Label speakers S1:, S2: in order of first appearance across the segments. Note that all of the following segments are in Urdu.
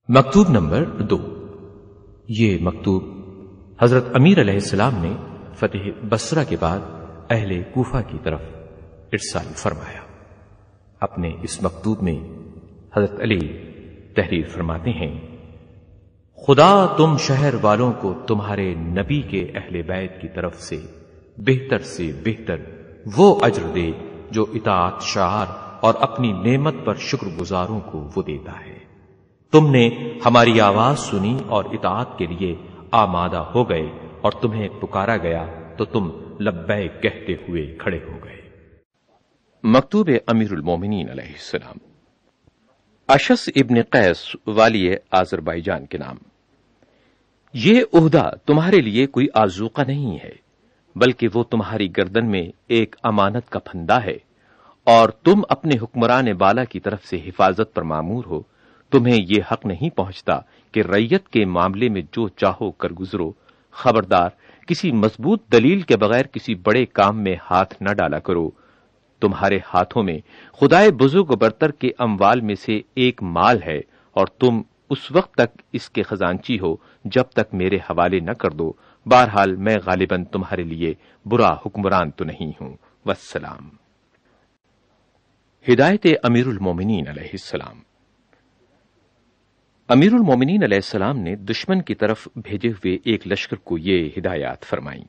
S1: مکتوب نمبر 2۔ یہ مکتوب حضرت امیر علیہ السلام نے فتح بصرہ کے بعد اہل کوفہ کی طرف ارسال فرمایا۔ اپنے اس مکتوب میں حضرت علی تحریر فرماتے ہیں: خدا تم شہر والوں کو تمہارے نبی کے اہل بیت کی طرف سے بہتر وہ اجر دے جو اطاعت شعار اور اپنی نعمت پر شکر گزاروں کو وہ دیتا ہے۔ تم نے ہماری آواز سنی اور اطاعت کے لیے آمادہ ہو گئے، اور تمہیں پکارا گیا تو تم لبیک کہتے ہوئے کھڑے ہو گئے۔
S2: مکتوب امیر المومنین علیہ السلام، اشس ابن قیس والی آذربائیجان کے نام۔ یہ عہدہ تمہارے لیے کوئی آذوقہ نہیں ہے، بلکہ وہ تمہاری گردن میں ایک امانت کا پھندا ہے، اور تم اپنے حکمران بالا کی طرف سے حفاظت پر مامور ہو۔ تمہیں یہ حق نہیں پہنچتا کہ رعیت کے معاملے میں جو چاہو کر گزرو۔ خبردار، کسی مضبوط دلیل کے بغیر کسی بڑے کام میں ہاتھ نہ ڈالا کرو۔ تمہارے ہاتھوں میں خدائے بزرگ و برتر کے اموال میں سے ایک مال ہے، اور تم اس وقت تک اس کے خزانچی ہو جب تک میرے حوالے نہ کر دو۔ بہرحال میں غالباً تمہارے لیے برا حکمران تو نہیں ہوں۔ والسلام۔ ہدایت امیر المومنین علیہ السلام۔ امیر المومنین علیہ السلام نے دشمن کی طرف بھیجے ہوئے ایک لشکر کو یہ ہدایات فرمائیں: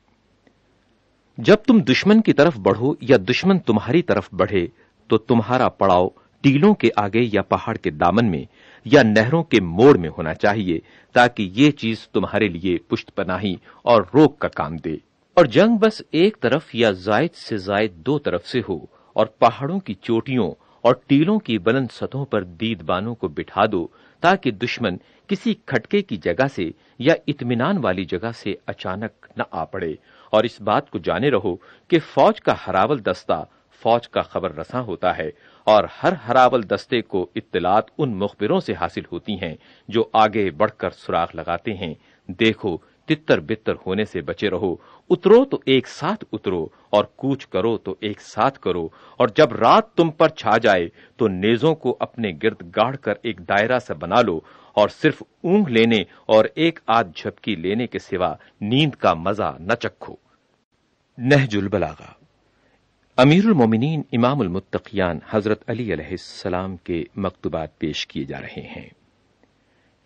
S2: جب تم دشمن کی طرف بڑھو یا دشمن تمہاری طرف بڑھے تو تمہارا پڑاؤ ٹیلوں کے آگے یا پہاڑ کے دامن میں یا نہروں کے موڑ میں ہونا چاہیے، تاکہ یہ چیز تمہارے لیے پشت پناہی اور روک کا کام دے۔ اور جنگ بس ایک طرف یا زائد سے زائد دو طرف سے ہو، اور پہاڑوں کی چوٹیوں اور ٹیلوں کی بلند سطحوں پر دید بانوں کو بٹھا دو، تاکہ دشمن کسی کھٹکے کی جگہ سے یا اطمینان والی جگہ سے اچانک نہ آ پڑے۔ اور اس بات کو جانے رہو کہ فوج کا ہراول دستہ فوج کا خبر رساں ہوتا ہے، اور ہر ہراول دستے کو اطلاعات ان مخبروں سے حاصل ہوتی ہیں جو آگے بڑھ کر سراغ لگاتے ہیں۔ دیکھو، تتر بتر ہونے سے بچے رہو۔ اترو تو ایک ساتھ اترو، اور کوچ کرو تو ایک ساتھ کرو، اور جب رات تم پر چھا جائے تو نیزوں کو اپنے گرد گاڑ کر ایک دائرہ سا بنا لو، اور صرف اونگ لینے اور ایک آدھ جھپکی لینے کے سوا نیند کا مزہ نہ چکھو۔ نہج البلاغہ۔ امیر المومنین امام المتقیان حضرت علی علیہ السلام کے مکتوبات پیش کیے جا رہے ہیں۔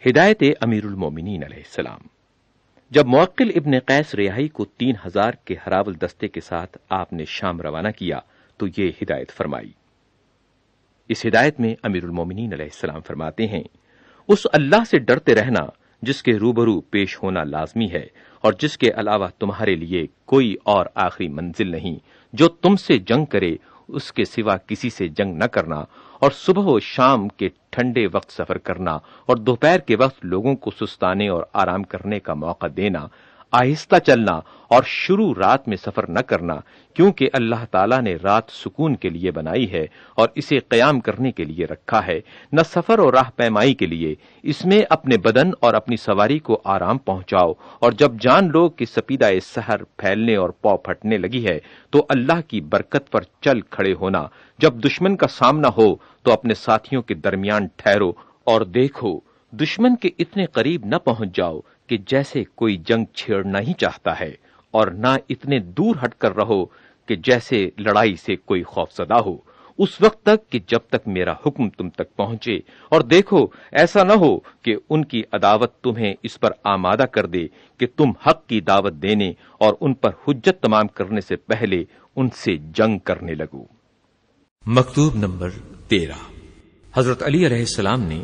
S2: ہدایت امیر المومنین علیہ السلام۔ جب معقل ابن قیس ریاحی کو 3000 کے ہراول دستے کے ساتھ آپ نے شام روانہ کیا تو یہ ہدایت فرمائی۔ اس ہدایت میں امیر المومنین علیہ السلام فرماتے ہیں: اس اللہ سے ڈرتے رہنا جس کے روبرو پیش ہونا لازمی ہے، اور جس کے علاوہ تمہارے لیے کوئی اور آخری منزل نہیں۔ جو تم سے جنگ کرے اس کے سوا کسی سے جنگ نہ کرنا، اور صبح و شام کے ٹھنڈے وقت سفر کرنا، اور دوپہر کے وقت لوگوں کو سستانے اور آرام کرنے کا موقع دینا، آہستہ چلنا اور شروع رات میں سفر نہ کرنا، کیونکہ اللہ تعالیٰ نے رات سکون کے لیے بنائی ہے اور اسے قیام کرنے کے لیے رکھا ہے، نہ سفر اور راہ پیمائی کے لیے۔ اس میں اپنے بدن اور اپنی سواری کو آرام پہنچاؤ، اور جب جان لو کہ سپیدہ سحر پھیلنے اور پاؤ پھٹنے لگی ہے تو اللہ کی برکت پر چل کھڑے ہونا۔ جب دشمن کا سامنا ہو تو اپنے ساتھیوں کے درمیان ٹھہرو، اور دیکھو دشمن کے اتنے قریب نہ پہنچ جاؤ کہ جیسے کوئی جنگ چھیڑنا ہی چاہتا ہے، اور نہ اتنے دور ہٹ کر رہو کہ جیسے لڑائی سے کوئی خوف زدہ ہو، اس وقت تک کہ جب تک میرا حکم تم تک پہنچے۔ اور دیکھو ایسا نہ ہو کہ ان کی عداوت تمہیں اس پر آمادہ کر دے کہ تم حق کی دعوت دینے اور ان پر حجت تمام کرنے سے پہلے ان سے جنگ کرنے لگو۔
S1: مکتوب نمبر 13۔ حضرت علی علیہ السلام نے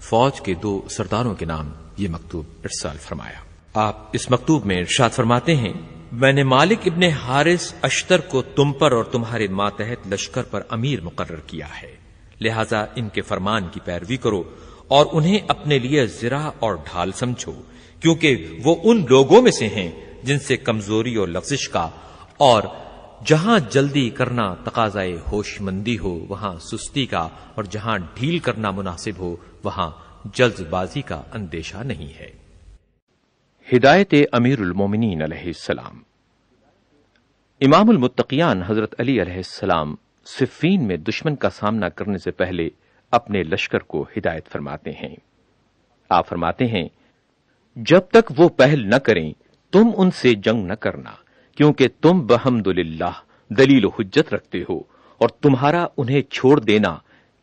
S1: فوج کے 2 سرداروں کے نام یہ مکتوب ارسال فرمایا۔ آپ اس مکتوب میں ارشاد فرماتے ہیں: میں نے مالک ابن حارث اشتر کو تم پر اور تمہارے ماتحت لشکر پر امیر مقرر کیا ہے، لہذا ان کے فرمان کی پیروی کرو اور انہیں اپنے لیے زرہ اور ڈھال سمجھو، کیونکہ وہ ان لوگوں میں سے ہیں جن سے کمزوری اور لغزش کا، اور جہاں جلدی کرنا تقاضائے ہوش مندی ہو وہاں سستی کا، اور جہاں ڈھیل کرنا مناسب ہو وہاں جلد بازی کا اندیشہ نہیں ہے۔
S2: ہدایت امیر المومنین علیہ السلام۔ امام المتقیان حضرت علی علیہ السلام صفین میں دشمن کا سامنا کرنے سے پہلے اپنے لشکر کو ہدایت فرماتے ہیں: آپ فرماتے ہیں جب تک وہ پہل نہ کریں تم ان سے جنگ نہ کرنا، کیونکہ تم بحمدللہ دلیل و حجت رکھتے ہو، اور تمہارا انہیں چھوڑ دینا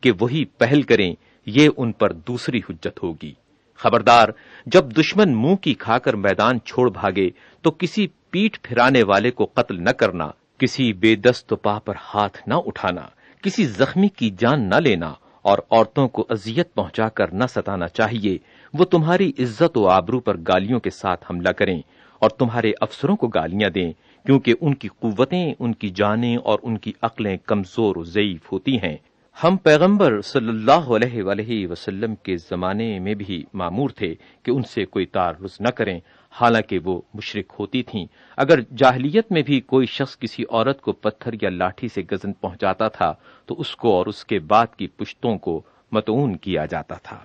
S2: کہ وہی پہل کریں یہ ان پر دوسری حجت ہوگی۔ خبردار، جب دشمن منہ کی کھا کر میدان چھوڑ بھاگے تو کسی پیٹھ پھرانے والے کو قتل نہ کرنا، کسی بے دست و پا پر ہاتھ نہ اٹھانا، کسی زخمی کی جان نہ لینا، اور عورتوں کو اذیت پہنچا کر نہ ستانا چاہیے۔ وہ تمہاری عزت و آبرو پر گالیوں کے ساتھ حملہ کریں اور تمہارے افسروں کو گالیاں دیں، کیونکہ ان کی قوتیں، ان کی جانیں اور ان کی عقلیں کمزور و ضعیف ہوتی ہیں۔ ہم پیغمبر صلی اللہ علیہ وآلہ وسلم کے زمانے میں بھی مامور تھے کہ ان سے کوئی تعرض نہ کریں، حالانکہ وہ مشرک ہوتی تھیں۔ اگر جاہلیت میں بھی کوئی شخص کسی عورت کو پتھر یا لاٹھی سے گزن پہنچاتا تھا تو اس کو اور اس کے بعد کی پشتوں کو مطعون کیا جاتا تھا۔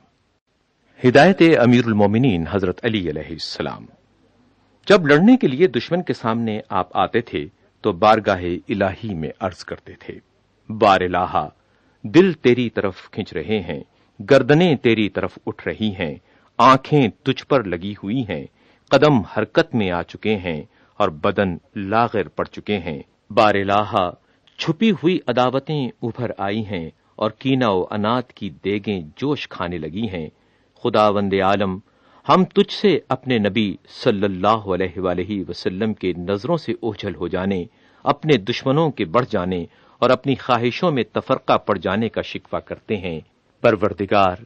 S2: ہدایت امیر المومنین حضرت علی علیہ السلام۔ جب لڑنے کے لیے دشمن کے سامنے آپ آتے تھے تو بارگاہ الہی میں عرض کرتے تھے، بار الہا، دل تیری طرف کھنچ رہے ہیں، گردنیں تیری طرف اٹھ رہی ہیں، آنکھیں تجھ پر لگی ہوئی ہیں، قدم حرکت میں آ چکے ہیں اور بدن لاغر پڑ چکے ہیں۔ بار الہا، چھپی ہوئی عداوتیں ابھر آئی ہیں اور کینہ و عناد کی دیگیں جوش کھانے لگی ہیں۔ خداوند عالم، ہم تجھ سے اپنے نبی صلی اللہ علیہ وآلہ وسلم کے نظروں سے اوجھل ہو جانے، اپنے دشمنوں کے بڑھ جانے اور اپنی خواہشوں میں تفرقہ پڑ جانے کا شکوہ کرتے ہیں۔ پروردگار،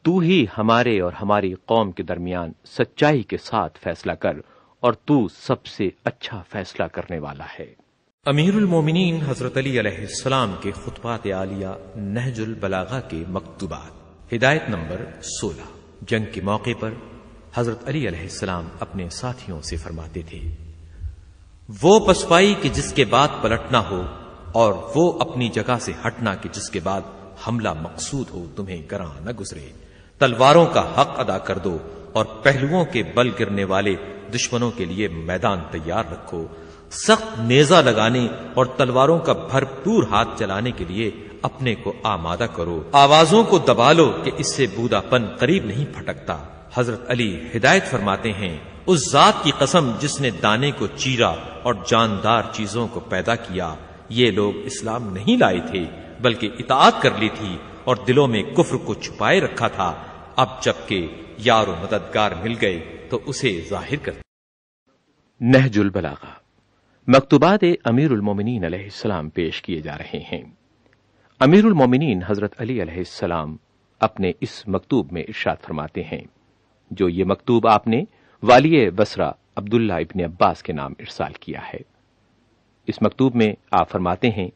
S2: تو ہی ہمارے اور ہماری قوم کے درمیان سچائی کے ساتھ فیصلہ کر، اور تو سب سے اچھا فیصلہ کرنے والا ہے۔
S1: امیر المومنین حضرت علی علیہ السلام کے خطبات عالیہ نہج البلاغہ کے مکتوبات، ہدایت نمبر 16۔ جنگ کے موقع پر حضرت علی علیہ السلام اپنے ساتھیوں سے فرماتے تھے، وہ پسپائی کہ جس کے بعد پلٹنا ہو، اور وہ اپنی جگہ سے ہٹنا کہ جس کے بعد حملہ مقصود ہو، تمہیں گراں نہ گزرے۔ تلواروں کا حق ادا کر دو اور پہلوؤں کے بل گرنے والے دشمنوں کے لیے میدان تیار رکھو۔ سخت نیزہ لگانے اور تلواروں کا بھرپور ہاتھ چلانے کے لیے اپنے کو آمادہ کرو۔ آوازوں کو دبا لو کہ اس سے بودا پن قریب نہیں پھٹکتا۔ حضرت علی ہدایت فرماتے ہیں، اس ذات کی قسم جس نے دانے کو چیرا اور جاندار چیزوں کو پیدا کیا، یہ لوگ اسلام نہیں لائے تھے بلکہ اطاعت کر لی تھی اور دلوں میں کفر کو چھپائے رکھا تھا۔ اب جبکہ یار و مددگار مل گئے تو اسے ظاہر کر۔
S2: نہج البلاغہ، مکتوبات امیر المومنین علیہ السلام پیش کیے جا رہے ہیں۔ امیر المومنین حضرت علی علیہ السلام اپنے اس مکتوب میں ارشاد فرماتے ہیں، جو یہ مکتوب آپ نے والی بصرہ عبداللہ ابن عباس کے نام ارسال کیا ہے۔ اس مکتوب میں آپ فرماتے ہیں،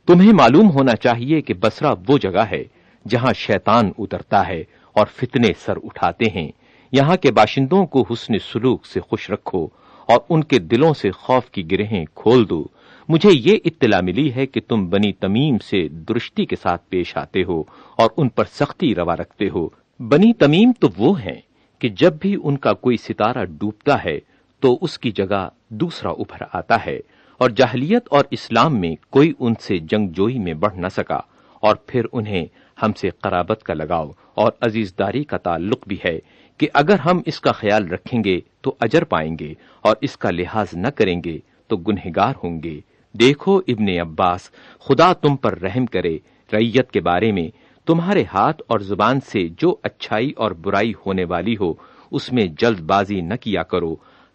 S2: تمہیں معلوم ہونا چاہیے کہ بصرہ وہ جگہ ہے جہاں شیطان اترتا ہے اور فتنے سر اٹھاتے ہیں۔ یہاں کے باشندوں کو حسن سلوک سے خوش رکھو اور ان کے دلوں سے خوف کی گرہیں کھول دو۔ مجھے یہ اطلاع ملی ہے کہ تم بنی تمیم سے درستی کے ساتھ پیش آتے ہو اور ان پر سختی روا رکھتے ہو۔ بنی تمیم تو وہ ہیں کہ جب بھی ان کا کوئی ستارہ ڈوبتا ہے تو اس کی جگہ دوسرا ابھر آتا ہے، اور جاہلیت اور اسلام میں کوئی ان سے جنگ جوئی میں بڑھ نہ سکا، اور پھر انہیں ہم سے قرابت کا لگاؤ اور عزیزداری کا تعلق بھی ہے کہ اگر ہم اس کا خیال رکھیں گے تو اجر پائیں گے، اور اس کا لحاظ نہ کریں گے تو گنہگار ہوں گے۔ دیکھو ابن عباس، خدا تم پر رحم کرے، رعیت کے بارے میں تمہارے ہاتھ اور زبان سے جو اچھائی اور برائی ہونے والی ہو اس میں جلد بازی نہ کیا کرو،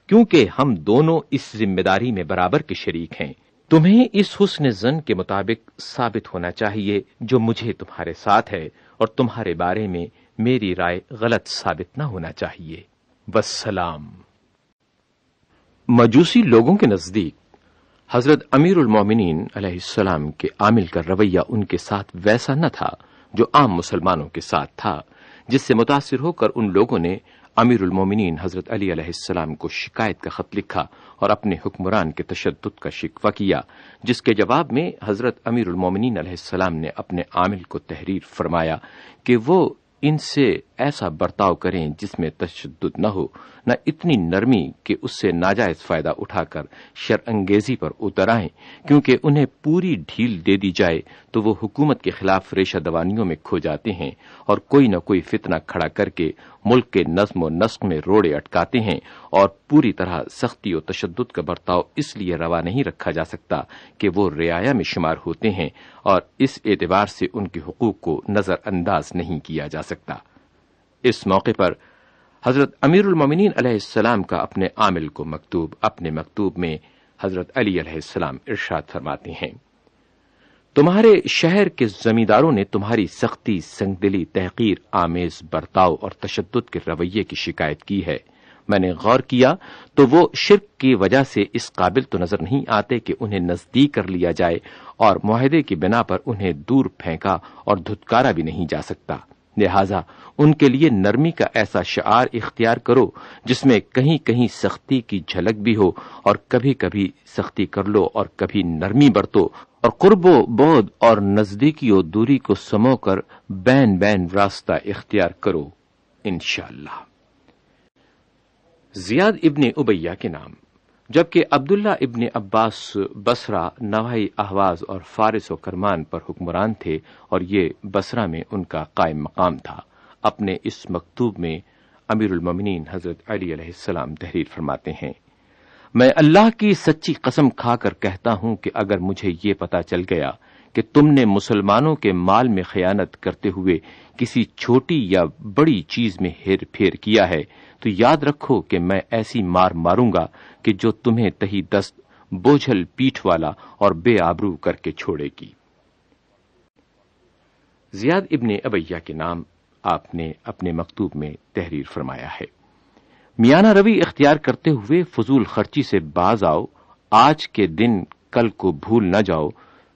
S2: کیونکہ ہم دونوں اس ذمہ داری میں برابر کے شریک ہیں۔ تمہیں اس حسن ظن کے مطابق ثابت ہونا چاہیے جو مجھے تمہارے ساتھ ہے، اور تمہارے بارے میں میری رائے غلط ثابت نہ ہونا چاہیے۔ والسلام۔ مجوسی لوگوں کے نزدیک حضرت امیر المومنین علیہ السلام کے عامل کا رویہ ان کے ساتھ ویسا نہ تھا جو عام مسلمانوں کے ساتھ تھا، جس سے متاثر ہو کر ان لوگوں نے امیر المومنین حضرت علی علیہ السلام کو شکایت کا خط لکھا اور اپنے حکمران کے تشدد کا شکوہ کیا، جس کے جواب میں حضرت امیر المومنین علیہ السلام نے اپنے عامل کو تحریر فرمایا کہ وہ ان سے ایسا برتاؤ کریں جس میں تشدد نہ ہو، نہ اتنی نرمی کہ اس سے ناجائز فائدہ اٹھا کر شرانگیزی پر اتر آئیں، کیونکہ انہیں پوری ڈھیل دے دی جائے تو وہ حکومت کے خلاف ریشہ دوانیوں میں کھو جاتے ہیں اور کوئی نہ کوئی فتنہ کھڑا کر کے ملک کے نظم و نسق میں روڑے اٹکاتے ہیں، اور پوری طرح سختی و تشدد کا برتاؤ اس لیے روا نہیں رکھا جا سکتا کہ وہ رعایا میں شمار ہوتے ہیں، اور اس اعتبار سے ان کے حقوق کو نظر انداز نہیں کیا جا سکتا۔ اس موقع پر حضرت امیر المومنین علیہ السلام کا اپنے عامل کو اپنے مکتوب میں حضرت علی علیہ السلام ارشاد فرماتے ہیں، تمہارے شہر کے زمینداروں نے تمہاری سختی، سنگدلی، تحقیر آمیز برتاؤ اور تشدد کے رویے کی شکایت کی ہے۔ میں نے غور کیا تو وہ شرک کی وجہ سے اس قابل تو نظر نہیں آتے کہ انہیں نزدیک کر لیا جائے، اور معاہدے کی بنا پر انہیں دور پھینکا اور دھتکارا بھی نہیں جا سکتا۔ لہذا ان کے لیے نرمی کا ایسا شعار اختیار کرو جس میں کہیں کہیں سختی کی جھلک بھی ہو، اور کبھی کبھی سختی کر لو اور کبھی نرمی برتو، اور قرب و بعد اور نزدیکی و دوری کو سمو کر بین بین راستہ اختیار کرو انشاءاللہ۔ زیاد ابن ابیہ کے نام، جبکہ عبداللہ ابن عباس بصرہ، نواحی اہواز اور فارس و کرمان پر حکمران تھے، اور یہ بصرہ میں ان کا قائم مقام تھا۔ اپنے اس مکتوب میں امیر المومنین حضرت علی علیہ السلام تحریر فرماتے ہیں، میں اللہ کی سچی قسم کھا کر کہتا ہوں کہ اگر مجھے یہ پتا چل گیا کہ تم نے مسلمانوں کے مال میں خیانت کرتے ہوئے کسی چھوٹی یا بڑی چیز میں ہیر پھیر کیا ہے تو یاد رکھو کہ میں ایسی مار ماروں گا کہ جو تمہیں تہی دست، بوجھل پیٹھ والا اور بے آبرو کر کے چھوڑے گی۔ زیاد ابن ابیہ کے نام آپ نے اپنے مکتوب میں تحریر فرمایا ہے، میانہ روی اختیار کرتے ہوئے فضول خرچی سے باز آؤ، آج کے دن کل کو بھول نہ جاؤ،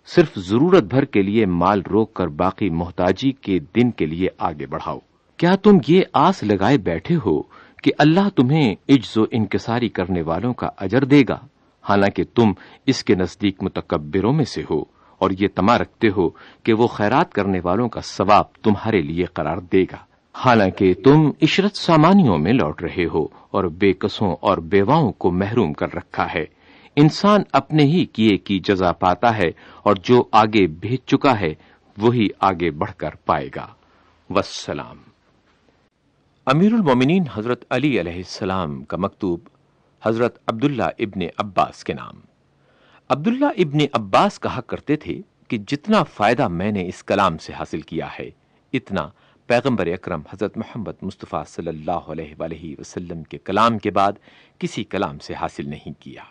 S2: صرف ضرورت بھر کے لیے مال روک کر باقی محتاجی کے دن کے لیے آگے بڑھاؤ۔ کیا تم یہ آس لگائے بیٹھے ہو کہ اللہ تمہیں عجز و انکساری کرنے والوں کا اجر دے گا، حالانکہ تم اس کے نزدیک متکبروں میں سے ہو، اور یہ طمع رکھتے ہو کہ وہ خیرات کرنے والوں کا ثواب تمہارے لیے قرار دے گا، حالانکہ تم عشرت سامانیوں میں لوٹ رہے ہو اور بے کسوں اور بیواؤں کو محروم کر رکھا ہے۔ انسان اپنے ہی کیے کی جزا پاتا ہے، اور جو آگے بھیج چکا ہے وہی آگے بڑھ کر پائے گا۔ والسلام۔ امیر المومنین حضرت علی علیہ السلام کا مکتوب حضرت عبداللہ ابن عباس کے نام۔ عبداللہ ابن عباس کہا کرتے تھے کہ جتنا فائدہ میں نے اس کلام سے حاصل کیا ہے، اتنا پیغمبر اکرم حضرت محمد مصطفیٰ صلی اللہ علیہ وآلہ وسلم کے کلام کے بعد کسی کلام سے حاصل نہیں کیا۔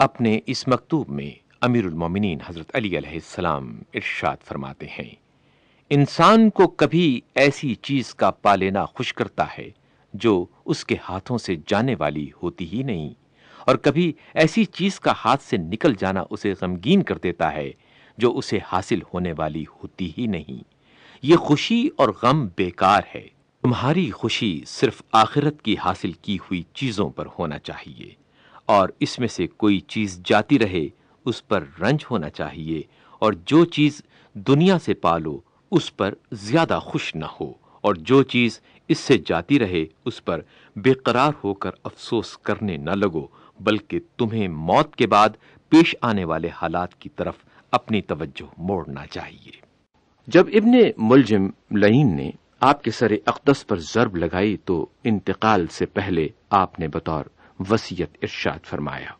S2: اپنے اس مکتوب میں امیر المومنین حضرت علی علیہ السلام ارشاد فرماتے ہیں، انسان کو کبھی ایسی چیز کا پا لینا خوش کرتا ہے جو اس کے ہاتھوں سے جانے والی ہوتی ہی نہیں، اور کبھی ایسی چیز کا ہاتھ سے نکل جانا اسے غمگین کر دیتا ہے جو اسے حاصل ہونے والی ہوتی ہی نہیں۔ یہ خوشی اور غم بیکار ہے۔ تمہاری خوشی صرف آخرت کی حاصل کی ہوئی چیزوں پر ہونا چاہیے، اور اس میں سے کوئی چیز جاتی رہے اس پر رنج ہونا چاہیے، اور جو چیز دنیا سے پالو اس پر زیادہ خوش نہ ہو، اور جو چیز اس سے جاتی رہے اس پر بے قرار ہو کر افسوس کرنے نہ لگو، بلکہ تمہیں موت کے بعد پیش آنے والے حالات کی طرف اپنی توجہ موڑنا چاہیے۔ جب ابن ملجم لعین نے آپ کے سر اقدس پر ضرب لگائی تو انتقال سے پہلے آپ نے بطور وصیت ارشاد فرمایا،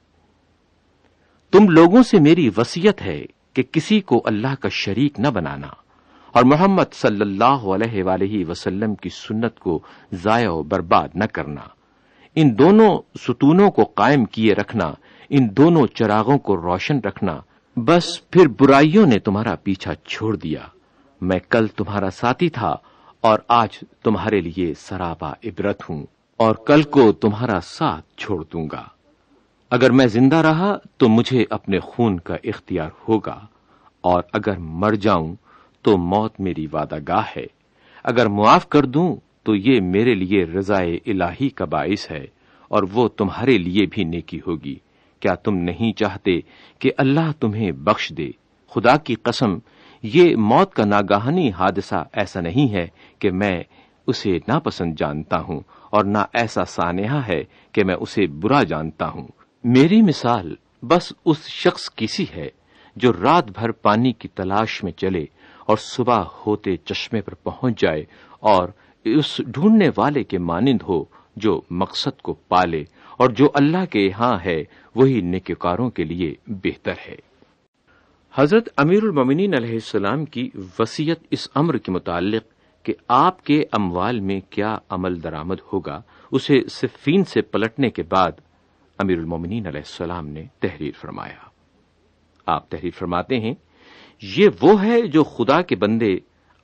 S2: تم لوگوں سے میری وصیت ہے کہ کسی کو اللہ کا شریک نہ بنانا، اور محمد صلی اللہ علیہ وآلہ وسلم کی سنت کو ضائع و برباد نہ کرنا، ان دونوں ستونوں کو قائم کیے رکھنا، ان دونوں چراغوں کو روشن رکھنا، بس پھر برائیوں نے تمہارا پیچھا چھوڑ دیا۔ میں کل تمہارا ساتھی تھا اور آج تمہارے لیے سراپا عبرت ہوں، اور کل کو تمہارا ساتھ چھوڑ دوں گا۔ اگر میں زندہ رہا تو مجھے اپنے خون کا اختیار ہوگا، اور اگر مر جاؤں تو موت میری وعدہ گاہ ہے۔ اگر معاف کر دوں تو یہ میرے لیے رضائے الہی کا باعث ہے، اور وہ تمہارے لیے بھی نیکی ہوگی۔ کیا تم نہیں چاہتے کہ اللہ تمہیں بخش دے؟ خدا کی قسم، یہ موت کا ناگہانی حادثہ ایسا نہیں ہے کہ میں اسے ناپسند جانتا ہوں اور نہ ایسا سانحہ ہے کہ میں اسے برا جانتا ہوں۔ میری مثال بس اس شخص کی سی ہے جو رات بھر پانی کی تلاش میں چلے اور صبح ہوتے چشمے پر پہنچ جائے اور اس ڈھونڈنے والے کے مانند ہو جو مقصد کو پالے، اور جو اللہ کے ہاں ہے وہی نیکوکاروں کے لیے بہتر ہے۔ حضرت امیر المومنین علیہ السلام کی وصیت اس امر کے متعلق کہ آپ کے اموال میں کیا عمل درآمد ہوگا، اسے صفین سے پلٹنے کے بعد امیر المومنین علیہ السلام نے تحریر فرمایا۔ آپ تحریر فرماتے ہیں، یہ وہ ہے جو خدا کے بندے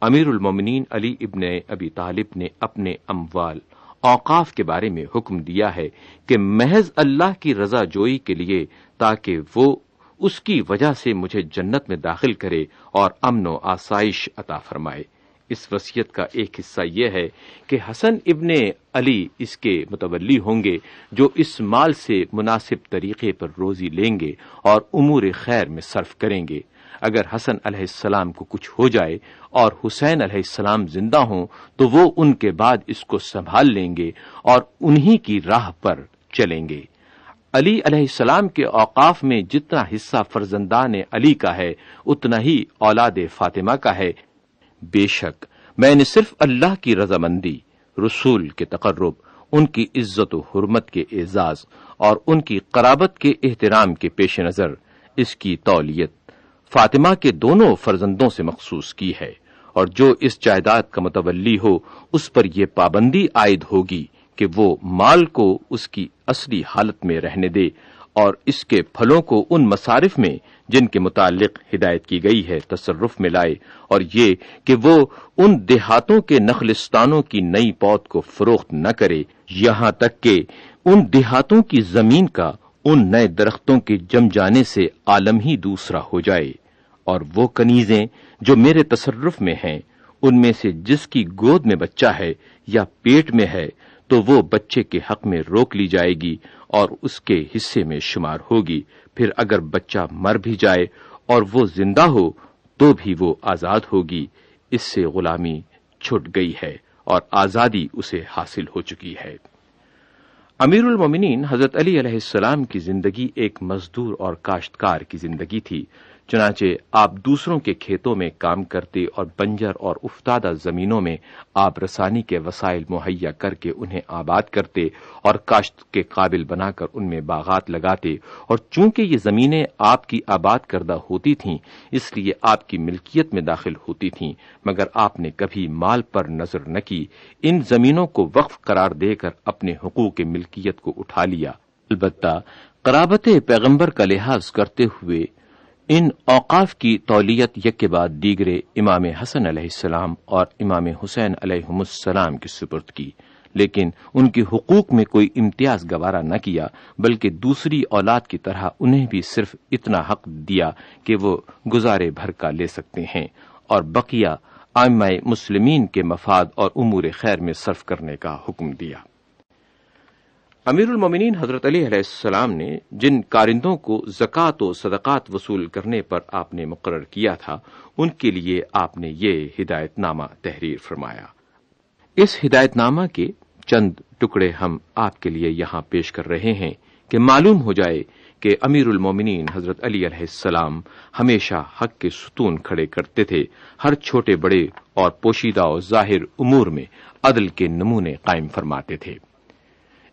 S2: امیر المومنین علی ابن ابی طالب نے اپنے اموال اوقاف کے بارے میں حکم دیا ہے کہ محض اللہ کی رضا جوئی کے لیے، تاکہ وہ اس کی وجہ سے مجھے جنت میں داخل کرے اور امن و آسائش عطا فرمائے۔ اس وصیت کا ایک حصہ یہ ہے کہ حسن ابن علی اس کے متولی ہوں گے جو اس مال سے مناسب طریقے پر روزی لیں گے اور امور خیر میں صرف کریں گے۔ اگر حسن علیہ السلام کو کچھ ہو جائے اور حسین علیہ السلام زندہ ہوں تو وہ ان کے بعد اس کو سنبھال لیں گے اور انہی کی راہ پر چلیں گے۔ علی علیہ السلام کے اوقاف میں جتنا حصہ فرزندان علی کا ہے اتنا ہی اولاد فاطمہ کا ہے۔ بے شک میں نے صرف اللہ کی رضامندی، رسول کے تقرب، ان کی عزت و حرمت کے اعزاز اور ان کی قرابت کے احترام کے پیش نظر اس کی تولیت فاطمہ کے دونوں فرزندوں سے مخصوص کی ہے، اور جو اس جائیداد کا متولی ہو اس پر یہ پابندی عائد ہوگی کہ وہ مال کو اس کی اصلی حالت میں رہنے دے اور اس کے پھلوں کو ان مصارف میں جن کے متعلق ہدایت کی گئی ہے تصرف میں لائے، اور یہ کہ وہ ان دیہاتوں کے نخلستانوں کی نئی پود کو فروخت نہ کرے یہاں تک کہ ان دیہاتوں کی زمین کا ان نئے درختوں کے جم جانے سے عالم ہی دوسرا ہو جائے، اور وہ کنیزیں جو میرے تصرف میں ہیں ان میں سے جس کی گود میں بچہ ہے یا پیٹ میں ہے تو وہ بچے کے حق میں روک لی جائے گی اور اس کے حصے میں شمار ہوگی۔ پھر اگر بچہ مر بھی جائے اور وہ زندہ ہو تو بھی وہ آزاد ہوگی، اس سے غلامی چھٹ گئی ہے اور آزادی اسے حاصل ہو چکی ہے۔ امیر المومنین حضرت علی علیہ السلام کی زندگی ایک مزدور اور کاشتکار کی زندگی تھی، چنانچہ آپ دوسروں کے کھیتوں میں کام کرتے اور بنجر اور افتادہ زمینوں میں آب رسانی کے وسائل مہیا کر کے انہیں آباد کرتے اور کاشت کے قابل بنا کر ان میں باغات لگاتے، اور چونکہ یہ زمینیں آپ کی آباد کردہ ہوتی تھیں اس لیے آپ کی ملکیت میں داخل ہوتی تھیں، مگر آپ نے کبھی مال پر نظر نہ کی، ان زمینوں کو وقف قرار دے کر اپنے حقوق ملکیت کو اٹھا لیا۔ البتہ قرابت پیغمبر کا لحاظ کرتے ہوئے ان اوقاف کی تولیت یک کے بعد دیگرے امام حسن علیہ السلام اور امام حسین علیہ السلام کی سپرد کی، لیکن ان کے حقوق میں کوئی امتیاز گوارا نہ کیا، بلکہ دوسری اولاد کی طرح انہیں بھی صرف اتنا حق دیا کہ وہ گزارے بھر کا لے سکتے ہیں، اور بقیہ ائمہ مسلمین کے مفاد اور امور خیر میں صرف کرنے کا حکم دیا۔ امیر المومنین حضرت علی علیہ السلام نے جن کارندوں کو زکوٰۃ و صدقات وصول کرنے پر آپ نے مقرر کیا تھا ان کے لیے آپ نے یہ ہدایت نامہ تحریر فرمایا۔ اس ہدایت نامہ کے چند ٹکڑے ہم آپ کے لیے یہاں پیش کر رہے ہیں کہ معلوم ہو جائے کہ امیر المومنین حضرت علی علیہ السلام ہمیشہ حق کے ستون کھڑے کرتے تھے، ہر چھوٹے بڑے اور پوشیدہ و ظاہر امور میں عدل کے نمونے قائم فرماتے تھے۔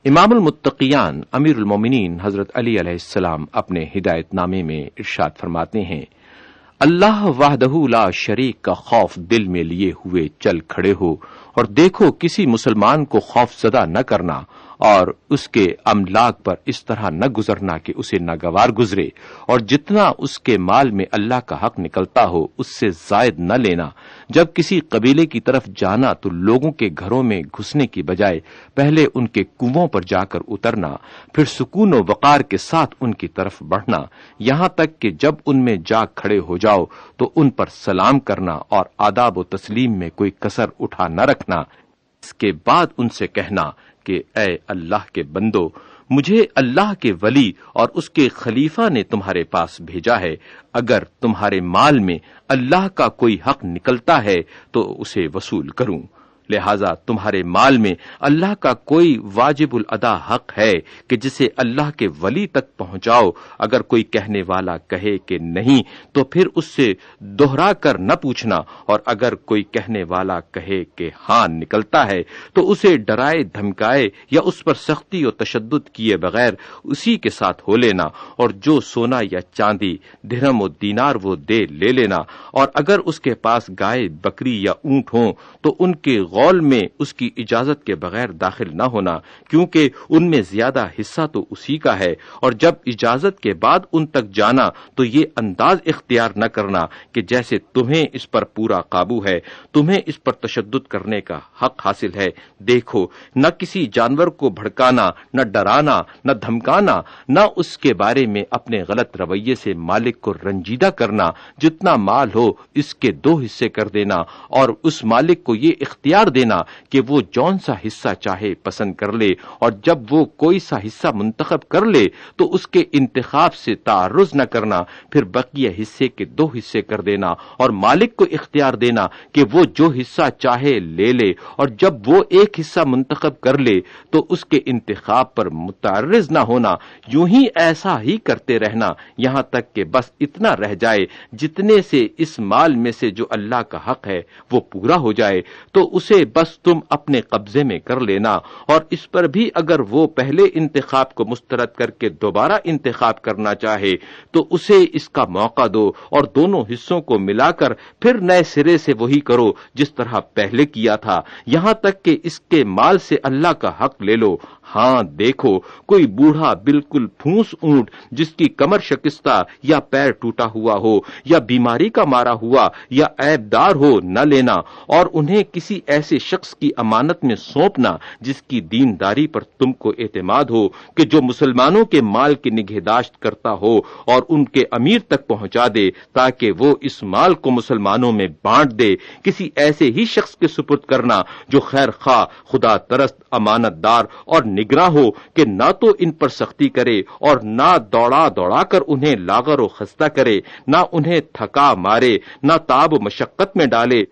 S2: امام المتقیان امیر المومنین حضرت علی علیہ السلام اپنے ہدایت نامے میں ارشاد فرماتے ہیں، اللہ وحدہ لا شریک کا خوف دل میں لیے ہوئے چل کھڑے ہو، اور دیکھو کسی مسلمان کو خوف زدہ نہ کرنا اور اس کے املاک پر اس طرح نہ گزرنا کہ اسے ناگوار گزرے، اور جتنا اس کے مال میں اللہ کا حق نکلتا ہو اس سے زائد نہ لینا۔ جب کسی قبیلے کی طرف جانا تو لوگوں کے گھروں میں گھسنے کی بجائے پہلے ان کے کنووں پر جا کر اترنا، پھر سکون و وقار کے ساتھ ان کی طرف بڑھنا، یہاں تک کہ جب ان میں جا کھڑے ہو جاؤ تو ان پر سلام کرنا اور آداب و تسلیم میں کوئی کسر اٹھا نہ رکھنا۔ اس کے بعد ان سے کہنا کہ اے اللہ کے بندو، مجھے اللہ کے ولی اور اس کے خلیفہ نے تمہارے پاس بھیجا ہے، اگر تمہارے مال میں اللہ کا کوئی حق نکلتا ہے تو اسے وصول کروں، لہذا تمہارے مال میں اللہ کا کوئی واجب الادا حق ہے کہ جسے اللہ کے ولی تک پہنچاؤ. اگر کوئی کہنے والا کہے کہ نہیں تو پھر اس سے دوہرا کر نہ پوچھنا، اور اگر کوئی کہنے والا کہے کہ ہاں نکلتا ہے تو اسے ڈرائے دھمکائے یا اس پر سختی و تشدد کیے بغیر اسی کے ساتھ ہو لینا، اور جو سونا یا چاندی درہم و دینار وہ دے لے لینا. اور اگر اس کے پاس گائے بکری یا اونٹ ہوں تو ان کے غول میں اس کی اجازت کے بغیر داخل نہ ہونا، کیونکہ ان میں زیادہ حصہ تو اسی کا ہے. اور جب اجازت کے بعد ان تک جانا تو یہ انداز اختیار نہ کرنا کہ جیسے تمہیں اس پر پورا قابو ہے، تمہیں اس پر تشدد کرنے کا حق حاصل ہے. دیکھو، نہ کسی جانور کو بھڑکانا، نہ ڈرانا، نہ دھمکانا، نہ اس کے بارے میں اپنے غلط رویے سے مالک کو رنجیدہ کرنا. جتنا مال ہو اس کے 2 حصے کر دینا، اور اس مالک کو یہ اختیار دینا کہ وہ جون سا حصہ چاہے پسند کر لے. اور جب وہ کوئی سا حصہ منتخب کر لے تو اس کے انتخاب سے تعرض نہ کرنا. پھر بقیہ حصے کے 2 حصے کر دینا، اور مالک کو اختیار دینا کہ وہ جو حصہ چاہے لے لے. اور جب وہ ایک حصہ منتخب کر لے تو اس کے انتخاب پر متعرض نہ ہونا. یوں ہی ایسا ہی کرتے رہنا یہاں تک کہ بس اتنا رہ جائے جتنے سے اس مال میں سے جو اللہ کا حق ہے وہ پورا ہو جائے، تو اسے بس تم اپنے قبضے میں کر لینا. اور اس پر بھی اگر وہ پہلے انتخاب کو مسترد کر کے دوبارہ انتخاب کرنا چاہے تو اسے اس کا موقع دو، اور دونوں حصوں کو ملا کر پھر نئے سرے سے وہی کرو جس طرح پہلے کیا تھا، یہاں تک کہ اس کے مال سے اللہ کا حق لے لو. ہاں دیکھو، کوئی بوڑھا بالکل پھونس اونٹ جس کی کمر شکستہ یا پیر ٹوٹا ہوا ہو یا بیماری کا مارا ہوا یا عیب دار ہو نہ لینا، اور انہیں کسی ایسے شخص کی امانت میں سونپنا جس کی دینداری پر تم کو اعتماد ہو، کہ جو مسلمانوں کے مال کی نگہداشت کرتا ہو اور ان کے امیر تک پہنچا دے تاکہ وہ اس مال کو مسلمانوں میں بانٹ دے. کسی ایسے ہی شخص کے سپرد کرنا جو خیر خواہ، خدا ترست، امانت دار اور نگراں ہو، کہ نہ تو ان پر سختی کرے اور نہ دوڑا کر انہیں لاغر و خستہ کرے، نہ انہیں تھکا مارے، نہ تعب و مشقت میں ڈالے.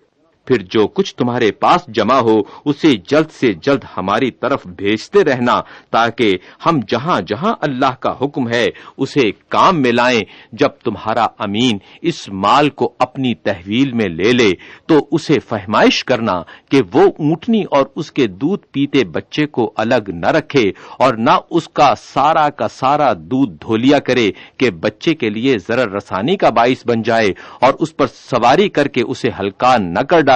S2: پھر جو کچھ تمہارے پاس جمع ہو اسے جلد سے جلد ہماری طرف بھیجتے رہنا، تاکہ ہم جہاں جہاں اللہ کا حکم ہے اسے کام میں لائیں. جب تمہارا امین اس مال کو اپنی تحویل میں لے لے تو اسے فہمائش کرنا کہ وہ اونٹنی اور اس کے دودھ پیتے بچے کو الگ نہ رکھے، اور نہ اس کا سارا دودھ دھو لیا کرے کہ بچے کے لیے ضرر رسانی کا باعث بن جائے، اور اس پر سواری کر کے اسے ہلکان نہ کر ڈالے.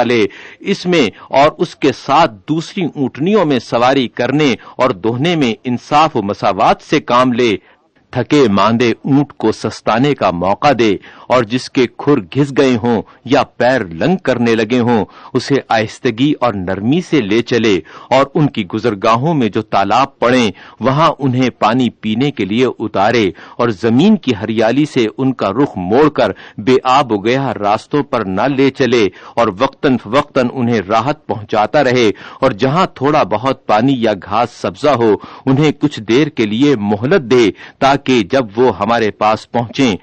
S2: اس میں اور اس کے ساتھ دوسری اونٹنیوں میں سواری کرنے اور دہنے میں انصاف و مساوات سے کام لے. تھکے ماندے اونٹ کو سستانے کا موقع دے، اور جس کے کھر گھس گئے ہوں یا پیر لنگ کرنے لگے ہوں اسے آہستگی اور نرمی سے لے چلے. اور ان کی گزرگاہوں میں جو تالاب پڑیں وہاں انہیں پانی پینے کے لیے اتارے، اور زمین کی ہریالی سے ان کا رخ موڑ کر بے آب و گیا راستوں پر نہ لے چلے، اور وقتاً فوقتاً انہیں راحت پہنچاتا رہے. اور جہاں تھوڑا بہت پانی یا گھاس سبزہ ہو انہیں کچھ دیر کے لیے مہلت دے، تاکہ جب وہ ہمارے پاس پہنچیں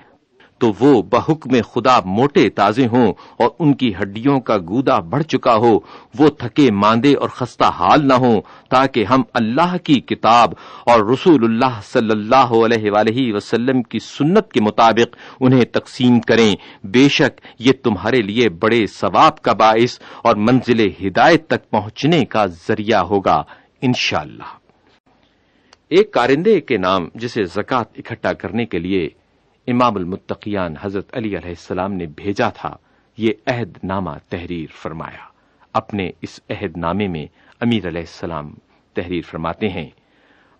S2: تو وہ بحکم خدا موٹے تازے ہوں اور ان کی ہڈیوں کا گودا بڑھ چکا ہو، وہ تھکے ماندے اور خستہ حال نہ ہوں، تاکہ ہم اللہ کی کتاب اور رسول اللہ صلی اللہ علیہ وآلہ وسلم کی سنت کے مطابق انہیں تقسیم کریں. بے شک یہ تمہارے لیے بڑے ثواب کا باعث اور منزل ہدایت تک پہنچنے کا ذریعہ ہوگا انشاءاللہ. ایک کارندے کے نام جسے زکوٰۃ اکٹھا کرنے کے لیے امام المتقیان حضرت علی علیہ السلام نے بھیجا تھا، یہ عہد نامہ تحریر فرمایا. اپنے اس عہد نامے میں امیر علیہ السلام تحریر فرماتے ہیں،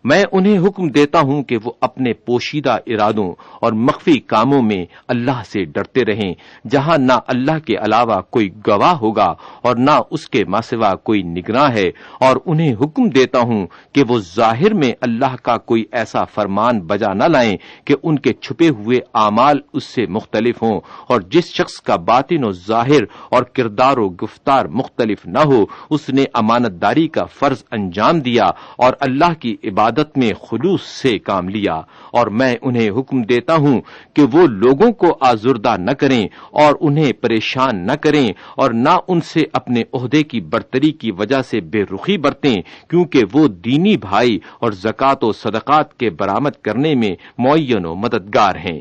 S2: میں انہیں حکم دیتا ہوں کہ وہ اپنے پوشیدہ ارادوں اور مخفی کاموں میں اللہ سے ڈرتے رہیں، جہاں نہ اللہ کے علاوہ کوئی گواہ ہوگا اور نہ اس کے ماں سوا کوئی نگراں ہے. اور انہیں حکم دیتا ہوں کہ وہ ظاہر میں اللہ کا کوئی ایسا فرمان بجا نہ لائیں کہ ان کے چھپے ہوئے اعمال اس سے مختلف ہوں، اور جس شخص کا باطن و ظاہر اور کردار و گفتار مختلف نہ ہو اس نے امانت داری کا فرض انجام دیا اور اللہ کی عبادت عبادت میں خلوص سے کام لیا، اور میں انہیں حکم دیتا ہوں کہ وہ لوگوں کو آزردہ نہ کریں اور انہیں پریشان نہ کریں، اور نہ ان سے اپنے عہدے کی برتری کی وجہ سے بے رخی برتیں، کیونکہ وہ دینی بھائی اور زکوٰۃ و صدقات کے برآمد کرنے میں معین و مددگار ہیں۔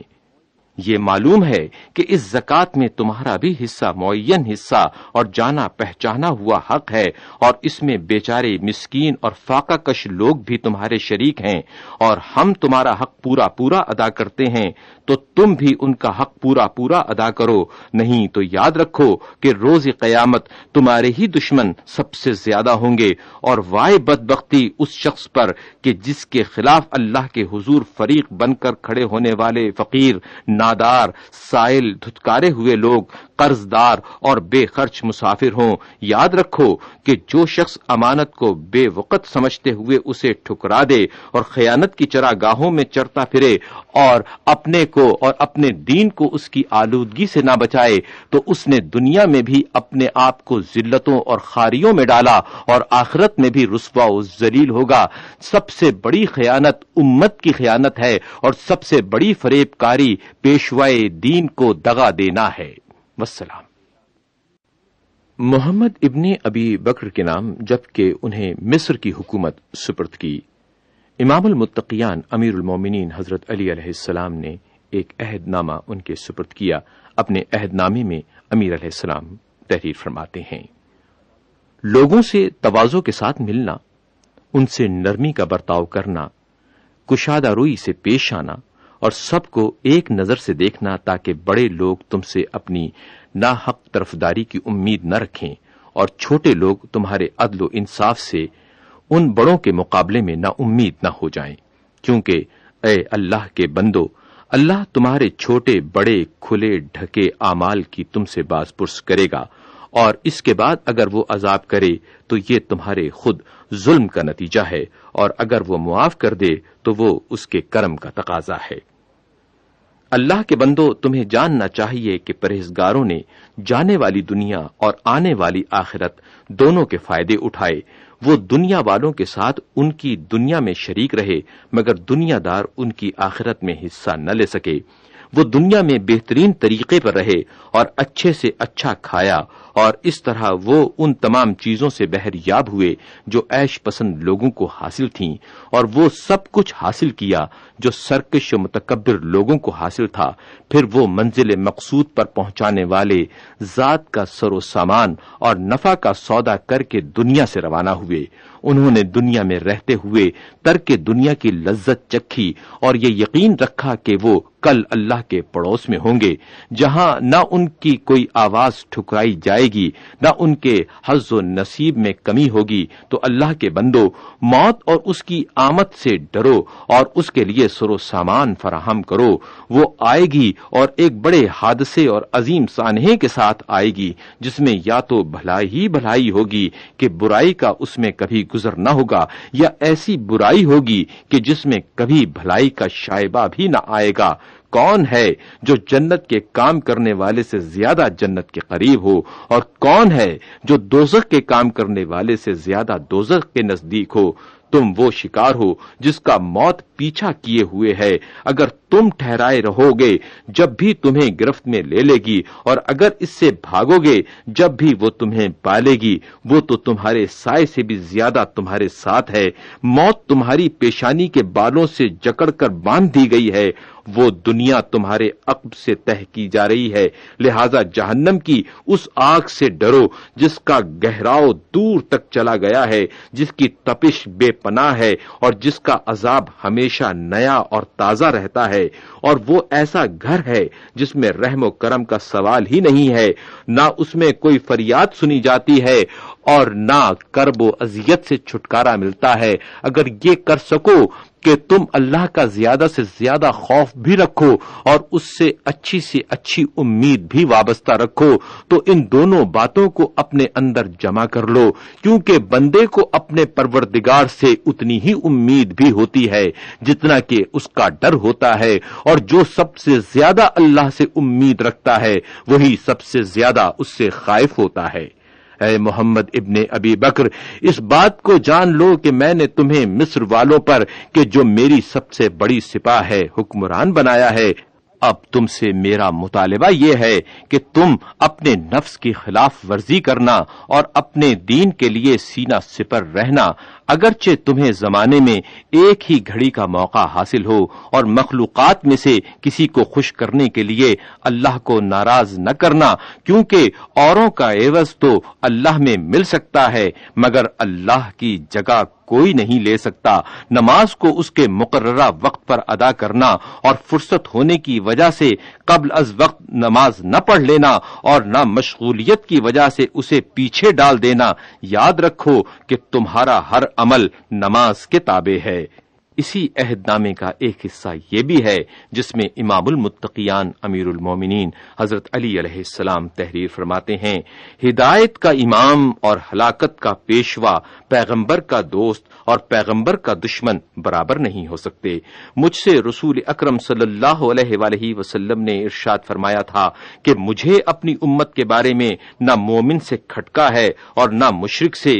S2: یہ معلوم ہے کہ اس زکوٰۃ میں تمہارا بھی حصہ معین حصہ اور جانا پہچانا ہوا حق ہے، اور اس میں بیچارے مسکین اور فاقہ کش لوگ بھی تمہارے شریک ہیں، اور ہم تمہارا حق پورا پورا ادا کرتے ہیں، تو تم بھی ان کا حق پورا پورا ادا کرو، نہیں تو یاد رکھو کہ روز قیامت تمہارے ہی دشمن سب سے زیادہ ہوں گے، اور وائے بدبختی اس شخص پر کہ جس کے خلاف اللہ کے حضور فریق بن کر کھڑے ہونے والے فقیر، نادار، سائل، دھتکارے ہوئے لوگ، قرض دار اور بے خرچ مسافر ہوں۔ یاد رکھو کہ جو شخص امانت کو بے وقت سمجھتے ہوئے اسے ٹھکرا دے اور خیانت کی چراگاہوں میں چرتا پھرے اور اپنے کو اور اپنے دین کو اس کی آلودگی سے نہ بچائے، تو اس نے دنیا میں بھی اپنے آپ کو ذلتوں اور خاریوں میں ڈالا اور آخرت میں بھی رسوا و ذلیل ہوگا۔ سب سے بڑی خیانت امت کی خیانت ہے، اور سب سے بڑی فریب کاری پیشوائے دین کو دغا دینا ہے۔ والسلام۔ محمد ابن ابی بکر کے نام جبکہ انہیں مصر کی حکومت سپرد کی، امام المتقیان امیر المومنین حضرت علی علیہ السلام نے ایک عہد نامہ ان کے سپرد کیا۔ اپنے عہد نامے میں امیر علیہ السلام تحریر فرماتے ہیں: لوگوں سے تواضع کے ساتھ ملنا، ان سے نرمی کا برتاؤ کرنا، کشادہ روئی سے پیش آنا، اور سب کو ایک نظر سے دیکھنا تاکہ بڑے لوگ تم سے اپنی ناحق طرفداری کی امید نہ رکھیں، اور چھوٹے لوگ تمہارے عدل و انصاف سے ان بڑوں کے مقابلے میں نا امید نہ ہو جائیں، کیونکہ اے اللہ کے بندو، اللہ تمہارے چھوٹے بڑے کھلے ڈھکے اعمال کی تم سے باز پرس کرے گا، اور اس کے بعد اگر وہ عذاب کرے تو یہ تمہارے خود ظلم کا نتیجہ ہے، اور اگر وہ معاف کر دے تو وہ اس کے کرم کا تقاضا ہے۔ اللہ کے بندو، تمہیں جاننا چاہیے کہ پرہیزگاروں نے جانے والی دنیا اور آنے والی آخرت دونوں کے فائدے اٹھائے۔ وہ دنیا والوں کے ساتھ ان کی دنیا میں شریک رہے، مگر دنیا دار ان کی آخرت میں حصہ نہ لے سکے۔ وہ دنیا میں بہترین طریقے پر رہے اور اچھے سے اچھا کھایا، اور اس طرح وہ ان تمام چیزوں سے بہریاب ہوئے جو عیش پسند لوگوں کو حاصل تھیں، اور وہ سب کچھ حاصل کیا جو سرکش و متکبر لوگوں کو حاصل تھا۔ پھر وہ منزل مقصود پر پہنچانے والے ذات کا سر و سامان اور نفع کا سودا کر کے دنیا سے روانہ ہوئے۔ انہوں نے دنیا میں رہتے ہوئے ترک دنیا کی لذت چکھی اور یہ یقین رکھا کہ وہ کل اللہ کے پڑوس میں ہوں گے، جہاں نہ ان کی کوئی آواز ٹھکرائی جائے گی، نہ ان کے حظ و نصیب میں کمی ہوگی۔ تو اللہ کے بندو، موت اور اس کی آمد سے ڈرو اور اس کے لیے سر و سامان فراہم کرو۔ وہ آئے گی اور ایک بڑے حادثے اور عظیم سانحے کے ساتھ آئے گی، جس میں یا تو بھلائی ہی بھلائی ہوگی کہ برائی کا اس میں کبھی گزر نہ ہوگا، یا ایسی برائی ہوگی کہ جس میں کبھی بھلائی کا شائبہ بھی نہ آئے گا۔ کون ہے جو جنت کے کام کرنے والے سے زیادہ جنت کے قریب ہو، اور کون ہے جو دوزخ کے کام کرنے والے سے زیادہ دوزخ کے نزدیک ہو؟ تم وہ شکار ہو جس کا موت پیچھا کیے ہوئے ہے۔ اگر تم ٹھہرائے رہو گے جب بھی تمہیں گرفت میں لے لے گی، اور اگر اس سے بھاگو گے جب بھی وہ تمہیں پالے گی، وہ تو تمہارے سائے سے بھی زیادہ تمہارے ساتھ ہے۔ موت تمہاری پیشانی کے بالوں سے جکڑ کر باندھ دی گئی ہے، وہ دنیا تمہارے عقب سے تہ کی جا رہی ہے۔ لہذا جہنم کی اس آگ سے ڈرو جس کا گہراؤ دور تک چلا گیا ہے، جس کی تپش بے پناہ ہے، اور جس کا عذاب ہمیشہ نیا اور تازہ رہتا ہے۔ اور وہ ایسا گھر ہے جس میں رحم و کرم کا سوال ہی نہیں ہے، نہ اس میں کوئی فریاد سنی جاتی ہے اور نہ کرب و اذیت سے چھٹکارا ملتا ہے۔ اگر یہ کر سکو کہ تم اللہ کا زیادہ سے زیادہ خوف بھی رکھو اور اس سے اچھی امید بھی وابستہ رکھو، تو ان دونوں باتوں کو اپنے اندر جمع کر لو، کیونکہ بندے کو اپنے پروردگار سے اتنی ہی امید بھی ہوتی ہے جتنا کہ اس کا ڈر ہوتا ہے، اور جو سب سے زیادہ اللہ سے امید رکھتا ہے وہی سب سے زیادہ اس سے خائف ہوتا ہے۔ اے محمد ابن ابی بکر، اس بات کو جان لو کہ میں نے تمہیں مصر والوں پر کہ جو میری سب سے بڑی سپاہ ہے حکمران بنایا ہے۔ اب تم سے میرا مطالبہ یہ ہے کہ تم اپنے نفس کی خلاف ورزی کرنا اور اپنے دین کے لیے سینہ سپر رہنا، اگرچہ تمہیں زمانے میں ایک ہی گھڑی کا موقع حاصل ہو، اور مخلوقات میں سے کسی کو خوش کرنے کے لیے اللہ کو ناراض نہ کرنا، کیونکہ اوروں کا عوض تو اللہ میں مل سکتا ہے مگر اللہ کی جگہ کوئی نہیں لے سکتا۔ نماز کو اس کے مقررہ وقت پر ادا کرنا اور فرصت ہونے کی وجہ سے قبل از وقت نماز نہ پڑھ لینا اور نہ مشغولیت کی وجہ سے اسے پیچھے ڈال دینا، یاد رکھو کہ تمہارا ہر عمل نماز کے تابع ہے۔ اسی عہد نامے کا ایک حصہ یہ بھی ہے جس میں امام المتقیان امیر المومنین حضرت علی علیہ السلام تحریر فرماتے ہیں، ہدایت کا امام اور ہلاکت کا پیشوا پیغمبر کا دوست اور پیغمبر کا دشمن برابر نہیں ہو سکتے۔ مجھ سے رسول اکرم صلی اللہ علیہ وآلہ وسلم نے ارشاد فرمایا تھا کہ مجھے اپنی امت کے بارے میں نہ مومن سے کھٹکا ہے اور نہ مشرک سے،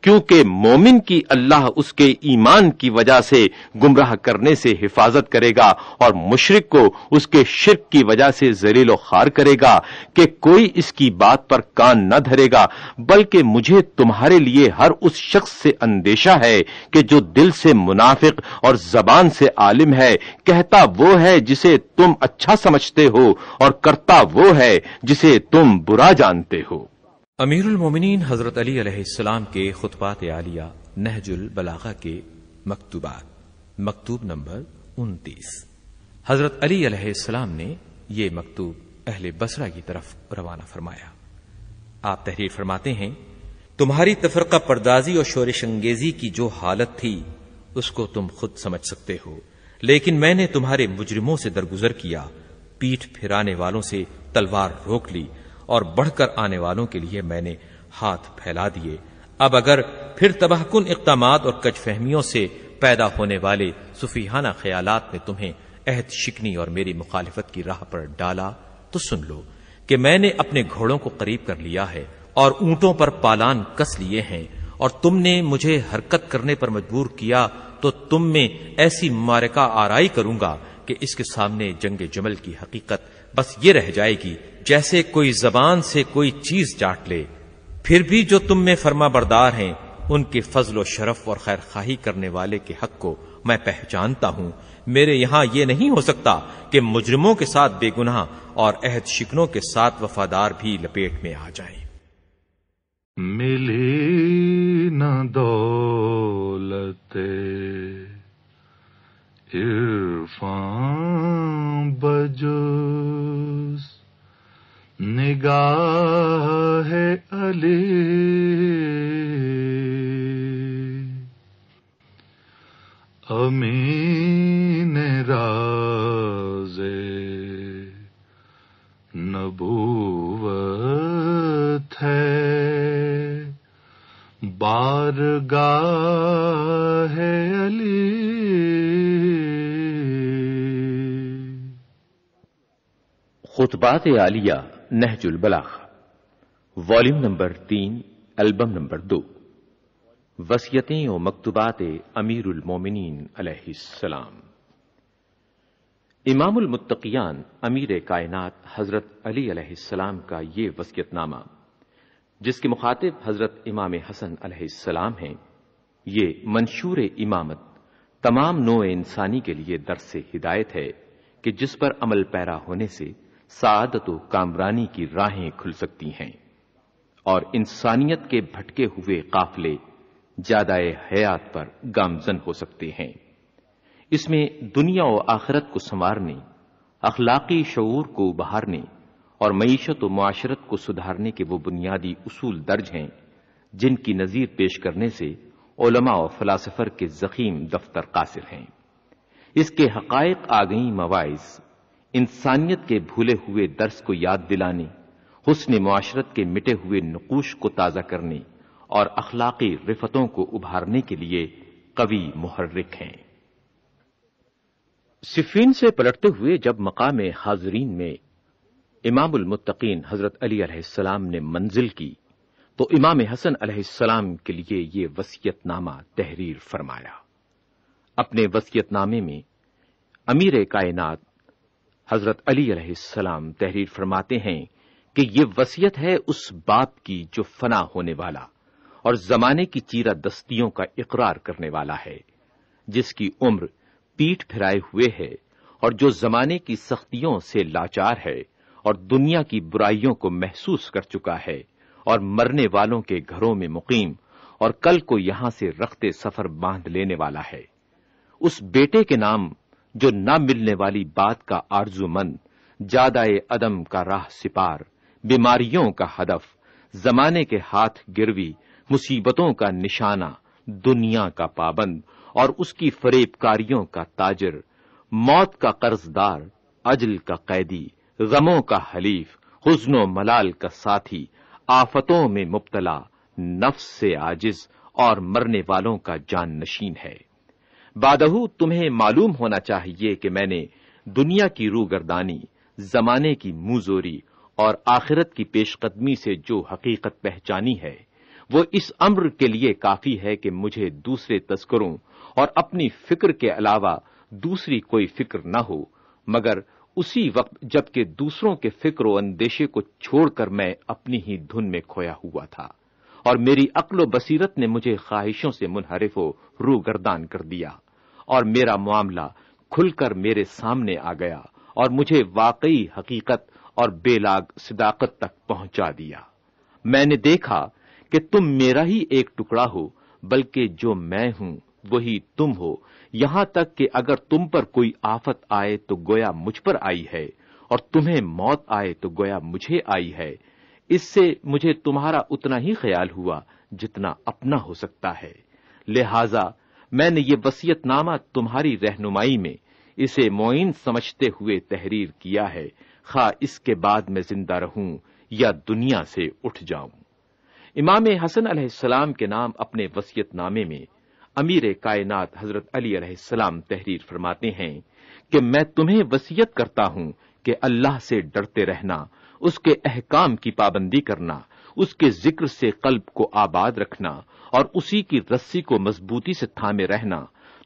S2: کیونکہ مومن کی اللہ اس کے ایمان کی وجہ سے گمراہ کرنے سے حفاظت کرے گا اور مشرک کو اس کے شرک کی وجہ سے ذلیل و خوار کرے گا کہ کوئی اس کی بات پر کان نہ دھرے گا، بلکہ مجھے تمہارے لیے ہر اس شخص سے اندیشہ ہے کہ جو دل سے منافق اور زبان سے عالم ہے، کہتا وہ ہے جسے تم اچھا سمجھتے ہو اور کرتا وہ ہے جسے تم برا جانتے ہو۔
S1: امیر المومنین حضرت علی علیہ السلام کے خطبات عالیہ نہج البلاغہ کے مکتوبات، مکتوب نمبر 29۔ حضرت علی علیہ السلام نے یہ مکتوب اہل بصرہ کی طرف روانہ فرمایا۔ آپ تحریر فرماتے ہیں، تمہاری تفرقہ پردازی اور شورش انگیزی کی جو حالت تھی اس کو تم خود سمجھ سکتے ہو، لیکن میں نے تمہارے مجرموں سے درگزر کیا، پیٹھ پھرانے والوں سے تلوار روک لی اور بڑھ کر آنے والوں کے لیے میں نے ہاتھ پھیلا دیے۔ اب اگر پھر تباہ کن اقدامات اور کج فہمیوں سے پیدا ہونے والے سفیہانہ خیالات نے تمہیں عہد شکنی اور میری مخالفت کی راہ پر ڈالا تو سن لو کہ میں نے اپنے گھوڑوں کو قریب کر لیا ہے اور اونٹوں پر پالان کس لیے ہیں، اور تم نے مجھے حرکت کرنے پر مجبور کیا تو تم میں ایسی معرکہ آرائی کروں گا کہ اس کے سامنے جنگ جمل کی حقیقت بس یہ رہ جائے گی جیسے کوئی زبان سے کوئی چیز چاٹ لے۔ پھر بھی جو تم میں فرما بردار ہیں ان کے فضل و شرف اور خیر خواہی کرنے والے کے حق کو میں پہچانتا ہوں۔ میرے یہاں یہ نہیں ہو سکتا کہ مجرموں کے ساتھ بے گناہ اور عہد شکنوں کے ساتھ وفادار بھی لپیٹ میں آ جائیں۔
S3: ملی نہ دولت عرفان بجز نگاہ علی، امین راز نبوت ہے، بارگاہ علی۔
S2: خطبات عالیہ نہج البلاغہ، والیوم نمبر 3، البم نمبر 2، وصیتیں و مکتوبات امیر المومنین علیہ السلام۔ امام المتقیان امیر کائنات حضرت علی علیہ السلام کا یہ وصیت نامہ، جس کے مخاطب حضرت امام حسن علیہ السلام ہیں، یہ منشور امامت تمام نوع انسانی کے لیے درس ہدایت ہے کہ جس پر عمل پیرا ہونے سے سعادت و کامرانی کی راہیں کھل سکتی ہیں اور انسانیت کے بھٹکے ہوئے قافلے جادہ حیات پر گامزن ہو سکتے ہیں۔ اس میں دنیا و آخرت کو سنوارنے، اخلاقی شعور کو ابھارنے اور معیشت و معاشرت کو سدھارنے کے وہ بنیادی اصول درج ہیں جن کی نظیر پیش کرنے سے علماء و فلاسفر کے ضخیم دفتر قاصر ہیں۔ اس کے حقائق آگئی مواعظ انسانیت کے بھولے ہوئے درس کو یاد دلانے، حسن معاشرت کے مٹے ہوئے نقوش کو تازہ کرنے اور اخلاقی رفتوں کو ابھارنے کے لیے قوی محرک ہیں۔ صفین سے پلٹتے ہوئے جب مقام حاضرین میں امام المتقین حضرت علی علیہ السلام نے منزل کی تو امام حسن علیہ السلام کے لیے یہ وصیت نامہ تحریر فرمایا۔ اپنے وصیت نامے میں امیر کائنات حضرت علی علیہ السلام تحریر فرماتے ہیں کہ یہ وصیت ہے اس باپ کی جو فنا ہونے والا اور زمانے کی چیرہ دستیوں کا اقرار کرنے والا ہے، جس کی عمر پیٹھ پھرائے ہوئے ہے اور جو زمانے کی سختیوں سے لاچار ہے اور دنیا کی برائیوں کو محسوس کر چکا ہے اور مرنے والوں کے گھروں میں مقیم اور کل کو یہاں سے رخت سفر باندھ لینے والا ہے۔ اس بیٹے کے نام جو نہ ملنے والی بات کا آرزو مند، جادائے عدم کا راہ سپار، بیماریوں کا ہدف، زمانے کے ہاتھ گروی، مصیبتوں کا نشانہ، دنیا کا پابند اور اس کی فریب کاریوں کا تاجر، موت کا قرضدار، اجل کا قیدی، غموں کا حلیف، حزن و ملال کا ساتھی، آفتوں میں مبتلا، نفس سے عاجز اور مرنے والوں کا جان نشین ہے۔ بعدہ تمہیں معلوم ہونا چاہیے کہ میں نے دنیا کی روگردانی، زمانے کی موزوری اور آخرت کی پیش قدمی سے جو حقیقت پہچانی ہے وہ اس امر کے لیے کافی ہے کہ مجھے دوسرے تذکروں اور اپنی فکر کے علاوہ دوسری کوئی فکر نہ ہو، مگر اسی وقت جبکہ دوسروں کے فکر و اندیشے کو چھوڑ کر میں اپنی ہی دھن میں کھویا ہوا تھا، اور میری عقل و بصیرت نے مجھے خواہشوں سے منحرف و روگردان کر دیا، اور میرا معاملہ کھل کر میرے سامنے آ گیا اور مجھے واقعی حقیقت اور بے لاگ صداقت تک پہنچا دیا۔ میں نے دیکھا کہ تم میرا ہی ایک ٹکڑا ہو، بلکہ جو میں ہوں وہی تم ہو، یہاں تک کہ اگر تم پر کوئی آفت آئے تو گویا مجھ پر آئی ہے، اور تمہیں موت آئے تو گویا مجھے آئی ہے۔ اس سے مجھے تمہارا اتنا ہی خیال ہوا جتنا اپنا ہو سکتا ہے، لہذا میں نے یہ وصیت نامہ تمہاری رہنمائی میں اسے معین سمجھتے ہوئے تحریر کیا ہے، خواہ اس کے بعد میں زندہ رہوں یا دنیا سے اٹھ جاؤں۔ امام حسن علیہ السلام کے نام اپنے وصیت نامے میں امیر کائنات حضرت علی علیہ السلام تحریر فرماتے ہیں کہ میں تمہیں وصیت کرتا ہوں کہ اللہ سے ڈرتے رہنا، اس کے احکام کی پابندی کرنا، اس کے ذکر سے قلب کو آباد رکھنا اور اسی کی رسی کو مضبوطی سے تھامے رہنا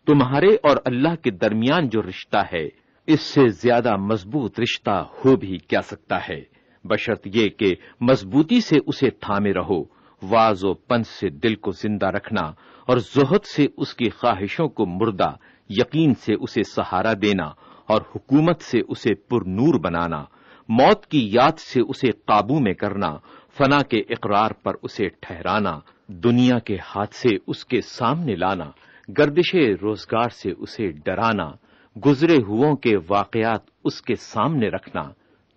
S2: تمہارے اور اللہ کے درمیان جو رشتہ ہے اس سے زیادہ مضبوط رشتہ ہو بھی کیا سکتا ہے، بشرط یہ کہ مضبوطی سے اسے تھامے رہو، واز و پنج سے دل کو زندہ رکھنا اور زہد سے اس کی خواہشوں کو مردہ، یقین سے اسے سہارا دینا اور حکومت سے اسے پر نور بنانا، موت کی یاد سے اسے قابو میں کرنا، فنا کے اقرار پر اسے ٹھہرانا، دنیا کے ہاتھ سے اس کے سامنے لانا، گردش روزگار سے اسے ڈرانا، گزرے ہوئوں کے واقعات اس کے سامنے رکھنا،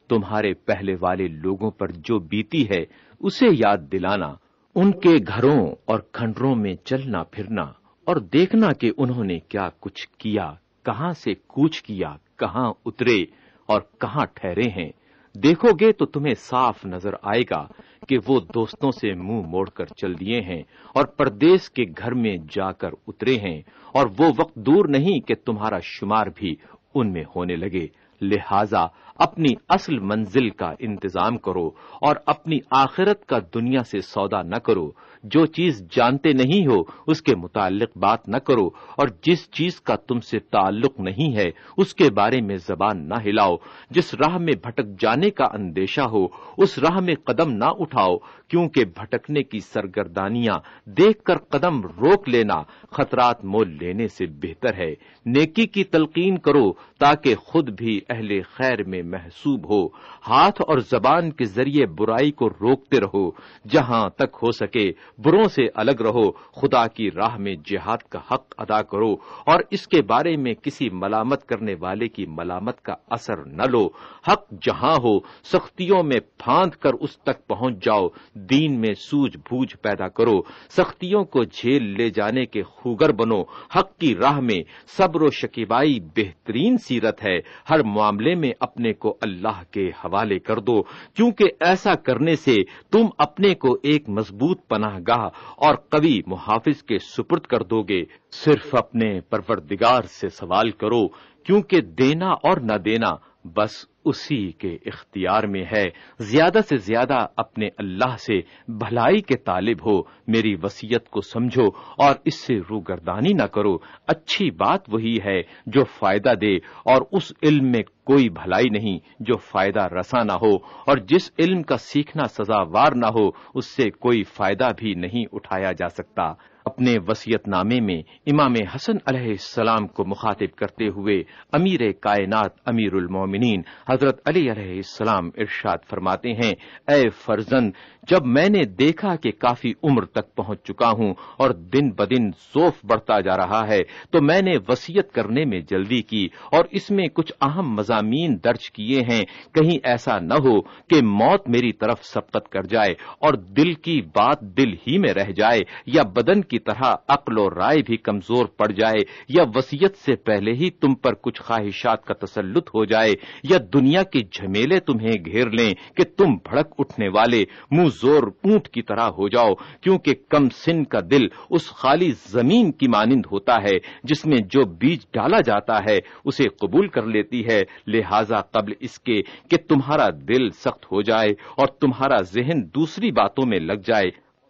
S2: تمہارے پہلے والے لوگوں پر جو بیتی ہے اسے یاد دلانا، ان کے گھروں اور کھنڈروں میں چلنا پھرنا اور دیکھنا کہ انہوں نے کیا کچھ کیا، کہاں سے کوچ کیا، کہاں اترے اور کہاں ٹھہرے ہیں۔ دیکھو گے تو تمہیں صاف نظر آئے گا کہ وہ دوستوں سے منہ موڑ کر چل دیے ہیں اور پردیس کے گھر میں جا کر اترے ہیں، اور وہ وقت دور نہیں کہ تمہارا شمار بھی ان میں ہونے لگے، لہذا اپنی اصل منزل کا انتظام کرو اور اپنی آخرت کا دنیا سے سودا نہ کرو، جو چیز جانتے نہیں ہو اس کے متعلق بات نہ کرو، اور جس چیز کا تم سے تعلق نہیں ہے اس کے بارے میں زبان نہ ہلاؤ، جس راہ میں بھٹک جانے کا اندیشہ ہو اس راہ میں قدم نہ اٹھاؤ، کیونکہ بھٹکنے کی سرگردانیاں دیکھ کر قدم روک لینا خطرات مول لینے سے بہتر ہے۔ نیکی کی تلقین کرو تاکہ خود بھی اہل خیر میں محسوب ہو، ہاتھ اور زبان کے ذریعے برائی کو روکتے رہو، جہاں تک ہو سکے بروں سے الگ رہو، خدا کی راہ میں جہاد کا حق ادا کرو اور اس کے بارے میں کسی ملامت کرنے والے کی ملامت کا اثر نہ لو، حق جہاں ہو سختیوں میں پھاند کر اس تک پہنچ جاؤ، دین میں سوجھ بوجھ پیدا کرو، سختیوں کو جھیل لے جانے کے خوگر بنو، حق کی راہ میں صبر و شکیبائی بہترین سیرت ہے، ہر معاملے میں اپنے کو اللہ کے حوالے کر دو، کیونکہ ایسا کرنے سے تم اپنے کو ایک مضبوط پناہ گاہ اور قوی محافظ کے سپرد کر دو گے۔ صرف اپنے پروردگار سے سوال کرو، کیونکہ دینا اور نہ دینا بس اسی کے اختیار میں ہے. زیادہ سے زیادہ اپنے اللہ سے بھلائی کے طالب ہو. میری وصیت کو سمجھو اور اس سے روگردانی نہ کرو. اچھی بات وہی ہے جو فائدہ دے، اور اس علم میں کوئی بھلائی نہیں جو فائدہ رساں نہ ہو، اور جس علم کا سیکھنا سزاوار نہ ہو اس سے کوئی فائدہ بھی نہیں اٹھایا جا سکتا. اپنے وصیت نامے میں امام حسن علیہ السلام کو مخاطب کرتے ہوئے امیر کائنات امیر المومنین حضرت علی علیہ السلام ارشاد فرماتے ہیں، اے فرزند، جب میں نے دیکھا کہ کافی عمر تک پہنچ چکا ہوں اور دن بدن ذوف بڑھتا جا رہا ہے تو میں نے وصیت کرنے میں جلدی کی اور اس میں کچھ اہم مضامین درج کیے ہیں. کہیں ایسا نہ ہو کہ موت میری طرف سبقت کر جائے اور دل کی بات دل ہی میں رہ جائے، یا بدن کی طرح عقل و رائے بھی کمزور پڑ جائے، یا وصیت سے پہلے ہی تم پر کچھ خواہشات کا تسلط ہو جائے، یا دنیا کے جھمیلے تمہیں گھیر لیں کہ تم بھڑک اٹھنے والے منہ زور اونٹ کی طرح ہو جاؤ. کیونکہ کم سن کا دل اس خالی زمین کی مانند ہوتا ہے جس میں جو بیج ڈالا جاتا ہے اسے قبول کر لیتی ہے. لہذا قبل اس کے کہ تمہارا دل سخت ہو جائے اور تمہارا ذہن دوسری باتوں میں لگ جائے،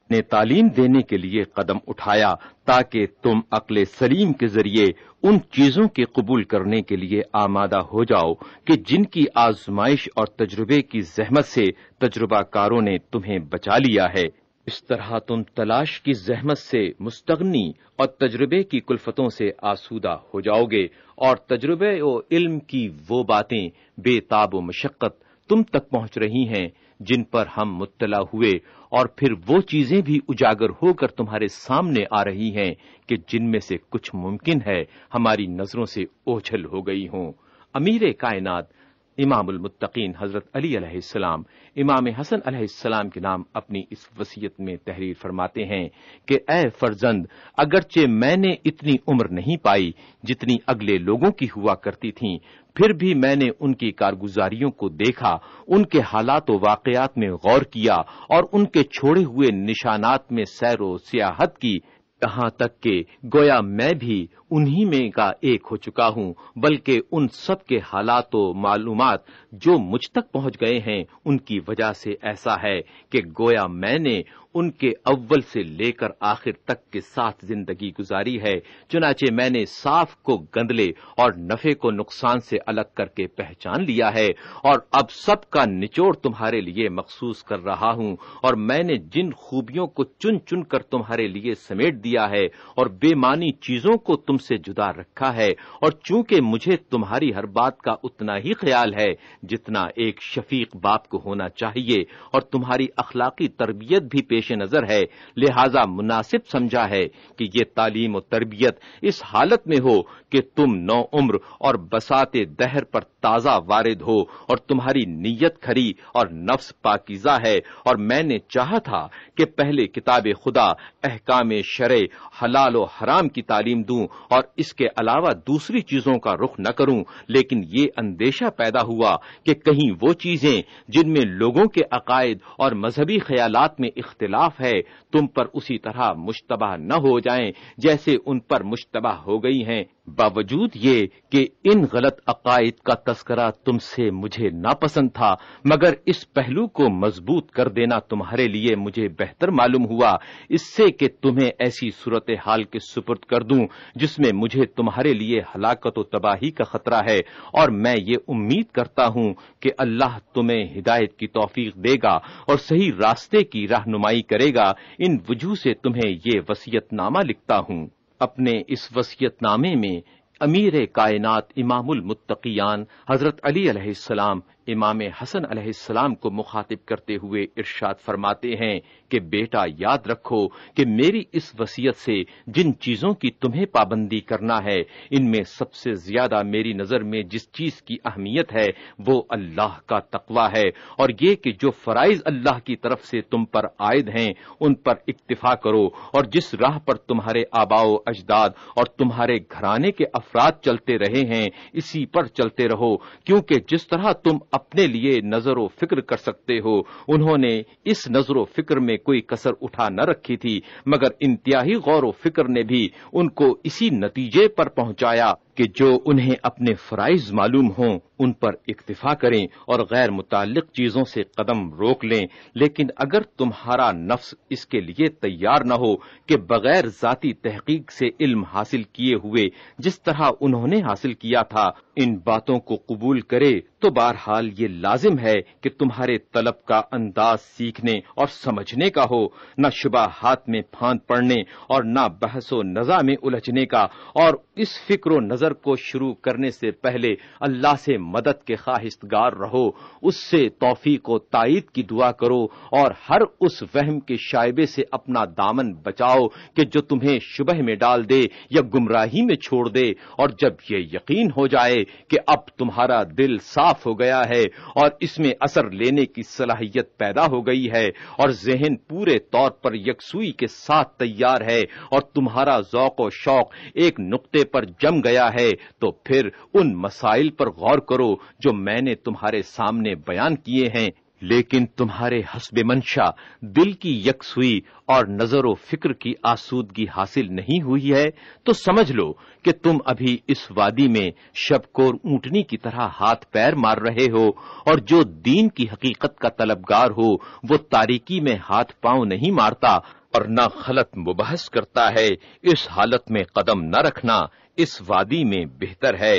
S2: نے تعلیم دینے کے لیے قدم اٹھایا تاکہ تم عقل سلیم کے ذریعے ان چیزوں کے قبول کرنے کے لیے آمادہ ہو جاؤ کہ جن کی آزمائش اور تجربے کی زحمت سے تجربہ کاروں نے تمہیں بچا لیا ہے. اس طرح تم تلاش کی زحمت سے مستغنی اور تجربے کی کلفتوں سے آسودہ ہو جاؤ گے، اور تجربے و علم کی وہ باتیں بے تاب و مشقت تم تک پہنچ رہی ہیں جن پر ہم مطلع ہوئے، اور پھر وہ چیزیں بھی اجاگر ہو کر تمہارے سامنے آ رہی ہیں کہ جن میں سے کچھ ممکن ہے ہماری نظروں سے اوجھل ہو گئی ہوں. امیر کائنات امام المتقین حضرت علی علیہ السلام امام حسن علیہ السلام کے نام اپنی اس وصیت میں تحریر فرماتے ہیں کہ اے فرزند، اگرچہ میں نے اتنی عمر نہیں پائی جتنی اگلے لوگوں کی ہوا کرتی تھیں، پھر بھی میں نے ان کی کارگزاریوں کو دیکھا، ان کے حالات و واقعات میں غور کیا اور ان کے چھوڑے ہوئے نشانات میں سیر و سیاحت کی، یہاں تک کہ گویا میں بھی انہی میں کا ایک ہو چکا ہوں. بلکہ ان سب کے حالات و معلومات جو مجھ تک پہنچ گئے ہیں ان کی وجہ سے ایسا ہے کہ گویا میں نے ان کے اول سے لے کر آخر تک کے ساتھ زندگی گزاری ہے. چنانچہ میں نے صاف کو گندلے اور نفع کو نقصان سے الگ کر کے پہچان لیا ہے، اور اب سب کا نچوڑ تمہارے لیے مخصوص کر رہا ہوں. اور میں نے جن خوبیوں کو چن چن کر تمہارے لیے سمیٹ دیا ہے اور بے معنی چیزوں کو تم سے جدا رکھا ہے، اور چونکہ مجھے تمہاری ہر بات کا اتنا ہی خیال ہے جتنا ایک شفیق باپ کو ہونا چاہیے، اور تمہاری اخلاقی تربیت بھی پیش نظر ہے، لہذا مناسب سمجھا ہے کہ یہ تعلیم و تربیت اس حالت میں ہو کہ تم نو عمر اور بساط دہر پر تازہ وارد ہو اور تمہاری نیت کھری اور نفس پاکیزہ ہے. اور میں نے چاہا تھا کہ پہلے کتاب خدا، احکام شرع، حلال و حرام کی تعلیم دوں اور اس کے علاوہ دوسری چیزوں کا رخ نہ کروں، لیکن یہ اندیشہ پیدا ہوا کہ کہیں وہ چیزیں جن میں لوگوں کے عقائد اور مذہبی خیالات میں اختلاف ہے تم پر اسی طرح مشتبہ نہ ہو جائیں جیسے ان پر مشتبہ ہو گئی ہیں. باوجود یہ کہ ان غلط عقائد کا تذکرہ تم سے مجھے ناپسند تھا، مگر اس پہلو کو مضبوط کر دینا تمہارے لیے مجھے بہتر معلوم ہوا، اس سے کہ تمہیں ایسی صورتحال کے سپرد کر دوں جس میں مجھے تمہارے لیے ہلاکت و تباہی کا خطرہ ہے. اور میں یہ امید کرتا ہوں کہ اللہ تمہیں ہدایت کی توفیق دے گا اور صحیح راستے کی رہنمائی کرے گا. ان وجوہ سے تمہیں یہ وصیت نامہ لکھتا ہوں. اپنے اس وصیت نامے میں امیر کائنات امام المتقیان حضرت علی علیہ السلام امام حسن علیہ السلام کو مخاطب کرتے ہوئے ارشاد فرماتے ہیں کہ بیٹا یاد رکھو کہ میری اس وصیت سے جن چیزوں کی تمہیں پابندی کرنا ہے ان میں سب سے زیادہ میری نظر میں جس چیز کی اہمیت ہے وہ اللہ کا تقوی ہے، اور یہ کہ جو فرائض اللہ کی طرف سے تم پر عائد ہیں ان پر اکتفا کرو، اور جس راہ پر تمہارے آباء و اجداد اور تمہارے گھرانے کے افراد چلتے رہے ہیں اسی پر چلتے رہو، کیونکہ جس طرح تم اپنے لیے نظر و فکر کر سکتے ہو انہوں نے اس نظر و فکر میں کوئی کسر اٹھا نہ رکھی تھی، مگر انتہائی غور و فکر نے بھی ان کو اسی نتیجے پر پہنچایا کہ جو انہیں اپنے فرائض معلوم ہوں ان پر اکتفا کریں اور غیر متعلق چیزوں سے قدم روک لیں، لیکن اگر تمہارا نفس اس کے لیے تیار نہ ہو کہ بغیر ذاتی تحقیق سے علم حاصل کیے ہوئے جس طرح انہوں نے حاصل کیا تھا ان باتوں کو قبول کرے، تو بہرحال یہ لازم ہے کہ تمہارے طلب کا انداز سیکھنے اور سمجھنے کا ہو، نہ شبہات میں پھاند پڑنے اور نہ بحث و نزاع میں الجھنے کا، اور اس فکر و نظر کو شروع کرنے سے پہلے اللہ سے مدد کے خواہشگار رہو، اس سے توفیق و تائید کی دعا کرو اور ہر اس وہم کے شائبے سے اپنا دامن بچاؤ کہ جو تمہیں شبہ میں ڈال دے یا گمراہی میں چھوڑ دے، اور جب یہ یقین ہو جائے کہ اب تمہارا دل صاف ہو گیا ہے اور اس میں اثر لینے کی صلاحیت پیدا ہو گئی ہے اور ذہن پورے طور پر یکسوئی کے ساتھ تیار ہے اور تمہارا ذوق و شوق ایک نقطے پر جم گیا ہے، تو پھر ان مسائل پر غور کرو جو میں نے تمہارے سامنے بیان کیے ہیں، لیکن تمہارے حسب منشا دل کی یکسوئی اور نظر و فکر کی آسودگی حاصل نہیں ہوئی ہے، تو سمجھ لو کہ تم ابھی اس وادی میں شبکور اونٹنی کی طرح ہاتھ پیر مار رہے ہو، اور جو دین کی حقیقت کا طلبگار ہو وہ تاریکی میں ہاتھ پاؤں نہیں مارتا اور نہ غلط مبحث کرتا ہے۔ اس حالت میں قدم نہ رکھنا اس وادی میں بہتر ہے۔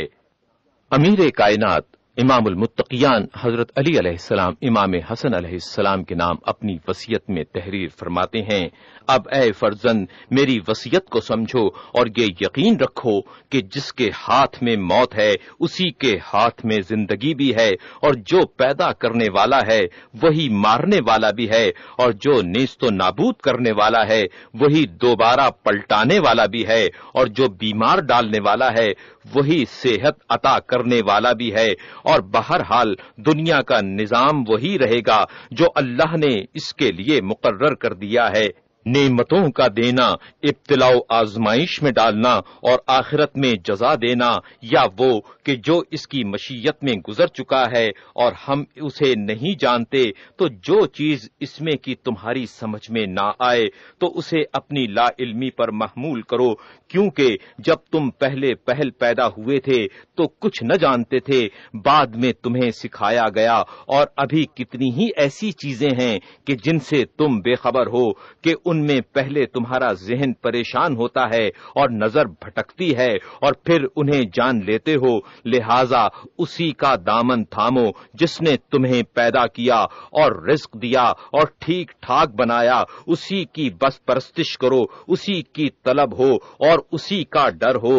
S2: امیر کائنات امام المتقیان حضرت علی علیہ السلام امام حسن علیہ السلام کے نام اپنی وصیت میں تحریر فرماتے ہیں، اب اے فرزند میری وصیت کو سمجھو اور یہ یقین رکھو کہ جس کے ہاتھ میں موت ہے اسی کے ہاتھ میں زندگی بھی ہے، اور جو پیدا کرنے والا ہے وہی مارنے والا بھی ہے، اور جو نیست و نابود کرنے والا ہے وہی دوبارہ پلٹانے والا بھی ہے، اور جو بیمار ڈالنے والا ہے وہی صحت عطا کرنے والا بھی ہے، اور بہرحال دنیا کا نظام وہی رہے گا جو اللہ نے اس کے لیے مقرر کر دیا ہے، نعمتوں کا دینا، ابتلاء و آزمائش میں ڈالنا اور آخرت میں جزا دینا، یا وہ کہ جو اس کی مشیت میں گزر چکا ہے اور ہم اسے نہیں جانتے، تو جو چیز اس میں کی تمہاری سمجھ میں نہ آئے تو اسے اپنی لا علمی پر محمول کرو، کیونکہ جب تم پہلے پہل پیدا ہوئے تھے تو کچھ نہ جانتے تھے، بعد میں تمہیں سکھایا گیا، اور ابھی کتنی ہی ایسی چیزیں ہیں کہ جن سے تم بے خبر ہو کہ ان میں پہلے تمہارا ذہن پریشان ہوتا ہے اور نظر بھٹکتی ہے اور پھر انہیں جان لیتے ہو، لہذا اسی کا دامن تھامو جس نے تمہیں پیدا کیا اور رزق دیا اور ٹھیک ٹھاک بنایا، اسی کی بس پرستش کرو، اسی کی طلب ہو اور اسی کا ڈر ہو۔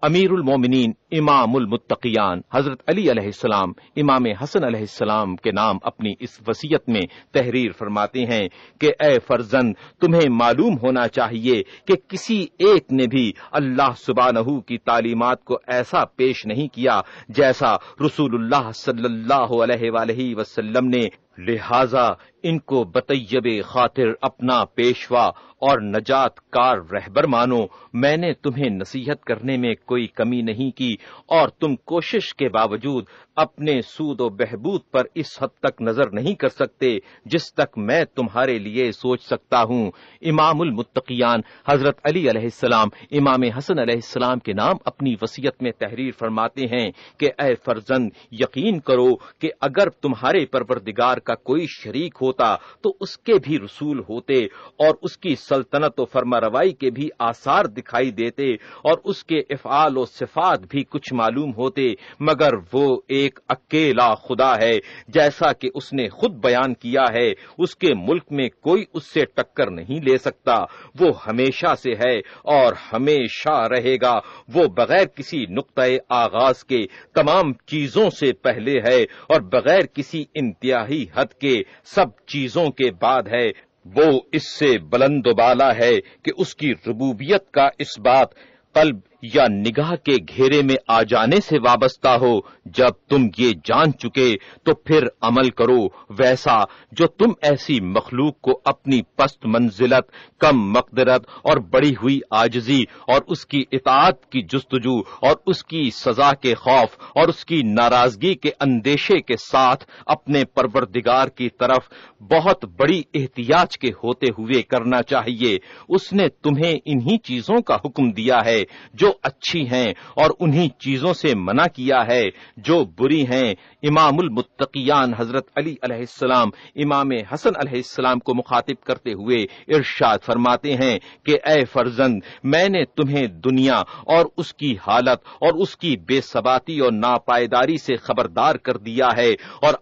S2: امیر المومنین امام المتقیان حضرت علی علیہ السلام امام حسن علیہ السلام کے نام اپنی اس وصیت میں تحریر فرماتے ہیں کہ اے فرزند تمہیں معلوم ہونا چاہیے کہ کسی ایک نے بھی اللہ سبحانہ کی تعلیمات کو ایسا پیش نہیں کیا جیسا رسول اللہ صلی اللہ علیہ وآلہ وسلم نے، لہذا ان کو بطیب خاطر اپنا پیشوا اور نجات کار رہبر مانو۔ میں نے تمہیں نصیحت کرنے میں کوئی کمی نہیں کی، اور تم کوشش کے باوجود اپنے سود و بہبود پر اس حد تک نظر نہیں کر سکتے جس تک میں تمہارے لیے سوچ سکتا ہوں۔ امام المتقیان حضرت علی علیہ السلام امام حسن علیہ السلام کے نام اپنی وصیت میں تحریر فرماتے ہیں کہ اے فرزند یقین کرو کہ اگر تمہارے پروردگار کا کوئی شریک ہوتا تو اس کے بھی رسول ہوتے اور اس کی سلطنت و فرمانروائی کے بھی آثار دکھائی دیتے اور اس کے افعال و صفات بھی کچھ معلوم ہوتے، مگر وہ ایک اکیلا خدا ہے، جیسا کہ اس نے خود بیان کیا ہے، اس کے ملک میں کوئی اس سے ٹکر نہیں لے سکتا، وہ ہمیشہ سے ہے اور ہمیشہ رہے گا، وہ بغیر کسی نقطۂ آغاز کے تمام چیزوں سے پہلے ہے اور بغیر کسی انتہائی حد کے سب چیزوں کے بعد ہے، وہ اس سے بلند و بالا ہے کہ اس کی ربوبیت کا اس بات قلب یا نگاہ کے گھیرے میں آ جانے سے وابستہ ہو۔ جب تم یہ جان چکے تو پھر عمل کرو ویسا جو تم ایسی مخلوق کو اپنی پست منزلت، کم مقدرت اور بڑی ہوئی عاجزی اور اس کی اطاعت کی جستجو اور اس کی سزا کے خوف اور اس کی ناراضگی کے اندیشے کے ساتھ اپنے پروردگار کی طرف بہت بڑی احتیاج کے ہوتے ہوئے کرنا چاہیے۔ اس نے تمہیں انہی چیزوں کا حکم دیا ہے جو اچھی ہیں اور انہی چیزوں سے منع کیا ہے جو بری ہیں۔ امام المتقیان حضرت علی علیہ السلام امام حسن علیہ السلام کو مخاطب کرتے ہوئے ارشاد فرماتے ہیں کہ اے فرزند، میں نے تمہیں دنیا اور اس کی حالت اور اس کی بے ثباتی اور ناپائیداری سے خبردار کر دیا ہے، اور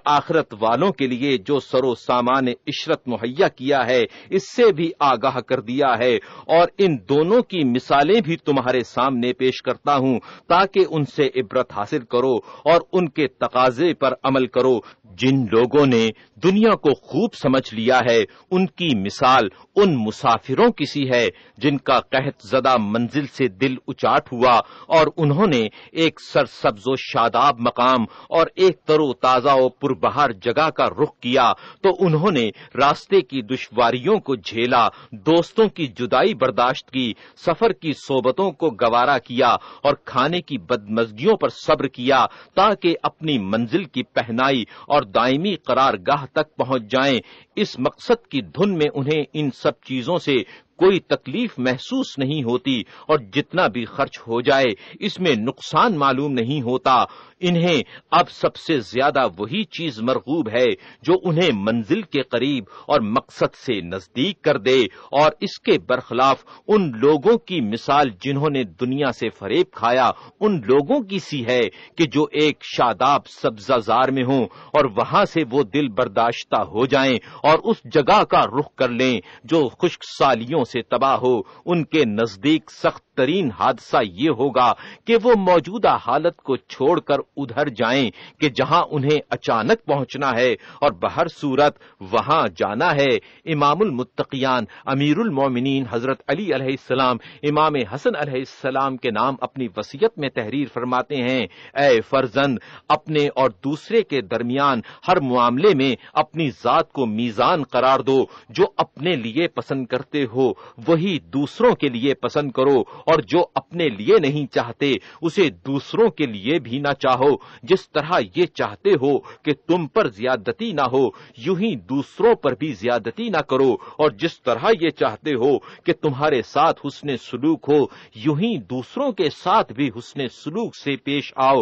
S2: آخرت والوں کے لیے جو سر و سامان عشرت مہیا کیا ہے اس سے بھی آگاہ کر دیا ہے، اور ان دونوں کی مثالیں بھی تمہارے سامنے پیش کرتا ہوں تاکہ ان سے عبرت حاصل کرو اور ان کے تقاضے پر عمل کرو۔ جن لوگوں نے دنیا کو خوب سمجھ لیا ہے ان کی مثال ان مسافروں کی سی ہے جن کا قحط زدہ منزل سے دل اچاٹ ہوا اور انہوں نے ایک سرسبز و شاداب مقام اور ایک تر و تازہ و پربہار جگہ کا رخ کیا تو انہوں نے راستے کی دشواریوں کو جھیلا، دوستوں کی جدائی برداشت کی، سفر کی صحبتوں کو گوارا کیا اور کھانے کی بدمزگیوں پر صبر کیا تاکہ اپنی منزل کی پہنائی اور دائمی قرارگاہ تک پہنچ جائیں۔ اس مقصد کی دھن میں انہیں ان سب چیزوں سے کوئی تکلیف محسوس نہیں ہوتی اور جتنا بھی خرچ ہو جائے اس میں نقصان معلوم نہیں ہوتا۔ انہیں اب سب سے زیادہ وہی چیز مرغوب ہے جو انہیں منزل کے قریب اور مقصد سے نزدیک کر دے، اور اس کے برخلاف ان لوگوں کی مثال جنہوں نے دنیا سے فریب کھایا ان لوگوں کی سی ہے کہ جو ایک شاداب سبزہ زار میں ہوں اور وہاں سے وہ دل برداشتہ ہو جائیں اور اس جگہ کا رخ کر لیں جو خشک سالیوں سے تباہ ہو۔ ان کے نزدیک سخت ترین حادثہ یہ ہوگا کہ وہ موجودہ حالت کو چھوڑ کر ادھر جائیں کہ جہاں انہیں اچانک پہنچنا ہے اور بہر صورت وہاں جانا ہے۔ امام المتقیان امیر المومنین حضرت علی علیہ السلام امام حسن علیہ السلام کے نام اپنی وصیت میں تحریر فرماتے ہیں، اے فرزند، اپنے اور دوسرے کے درمیان ہر معاملے میں اپنی ذات کو میزان قرار دو، جو اپنے لیے پسند کرتے ہو وہی دوسروں کے لیے پسند کرو، اور جو اپنے لیے نہیں چاہتے اسے دوسروں کے لیے بھی نہ چاہو۔ جس طرح یہ چاہتے ہو کہ تم پر زیادتی نہ ہو یوں ہی دوسروں پر بھی زیادتی نہ کرو، اور جس طرح یہ چاہتے ہو کہ تمہارے ساتھ حسن سلوک ہو یوں ہی دوسروں کے ساتھ بھی حسن سلوک سے پیش آؤ۔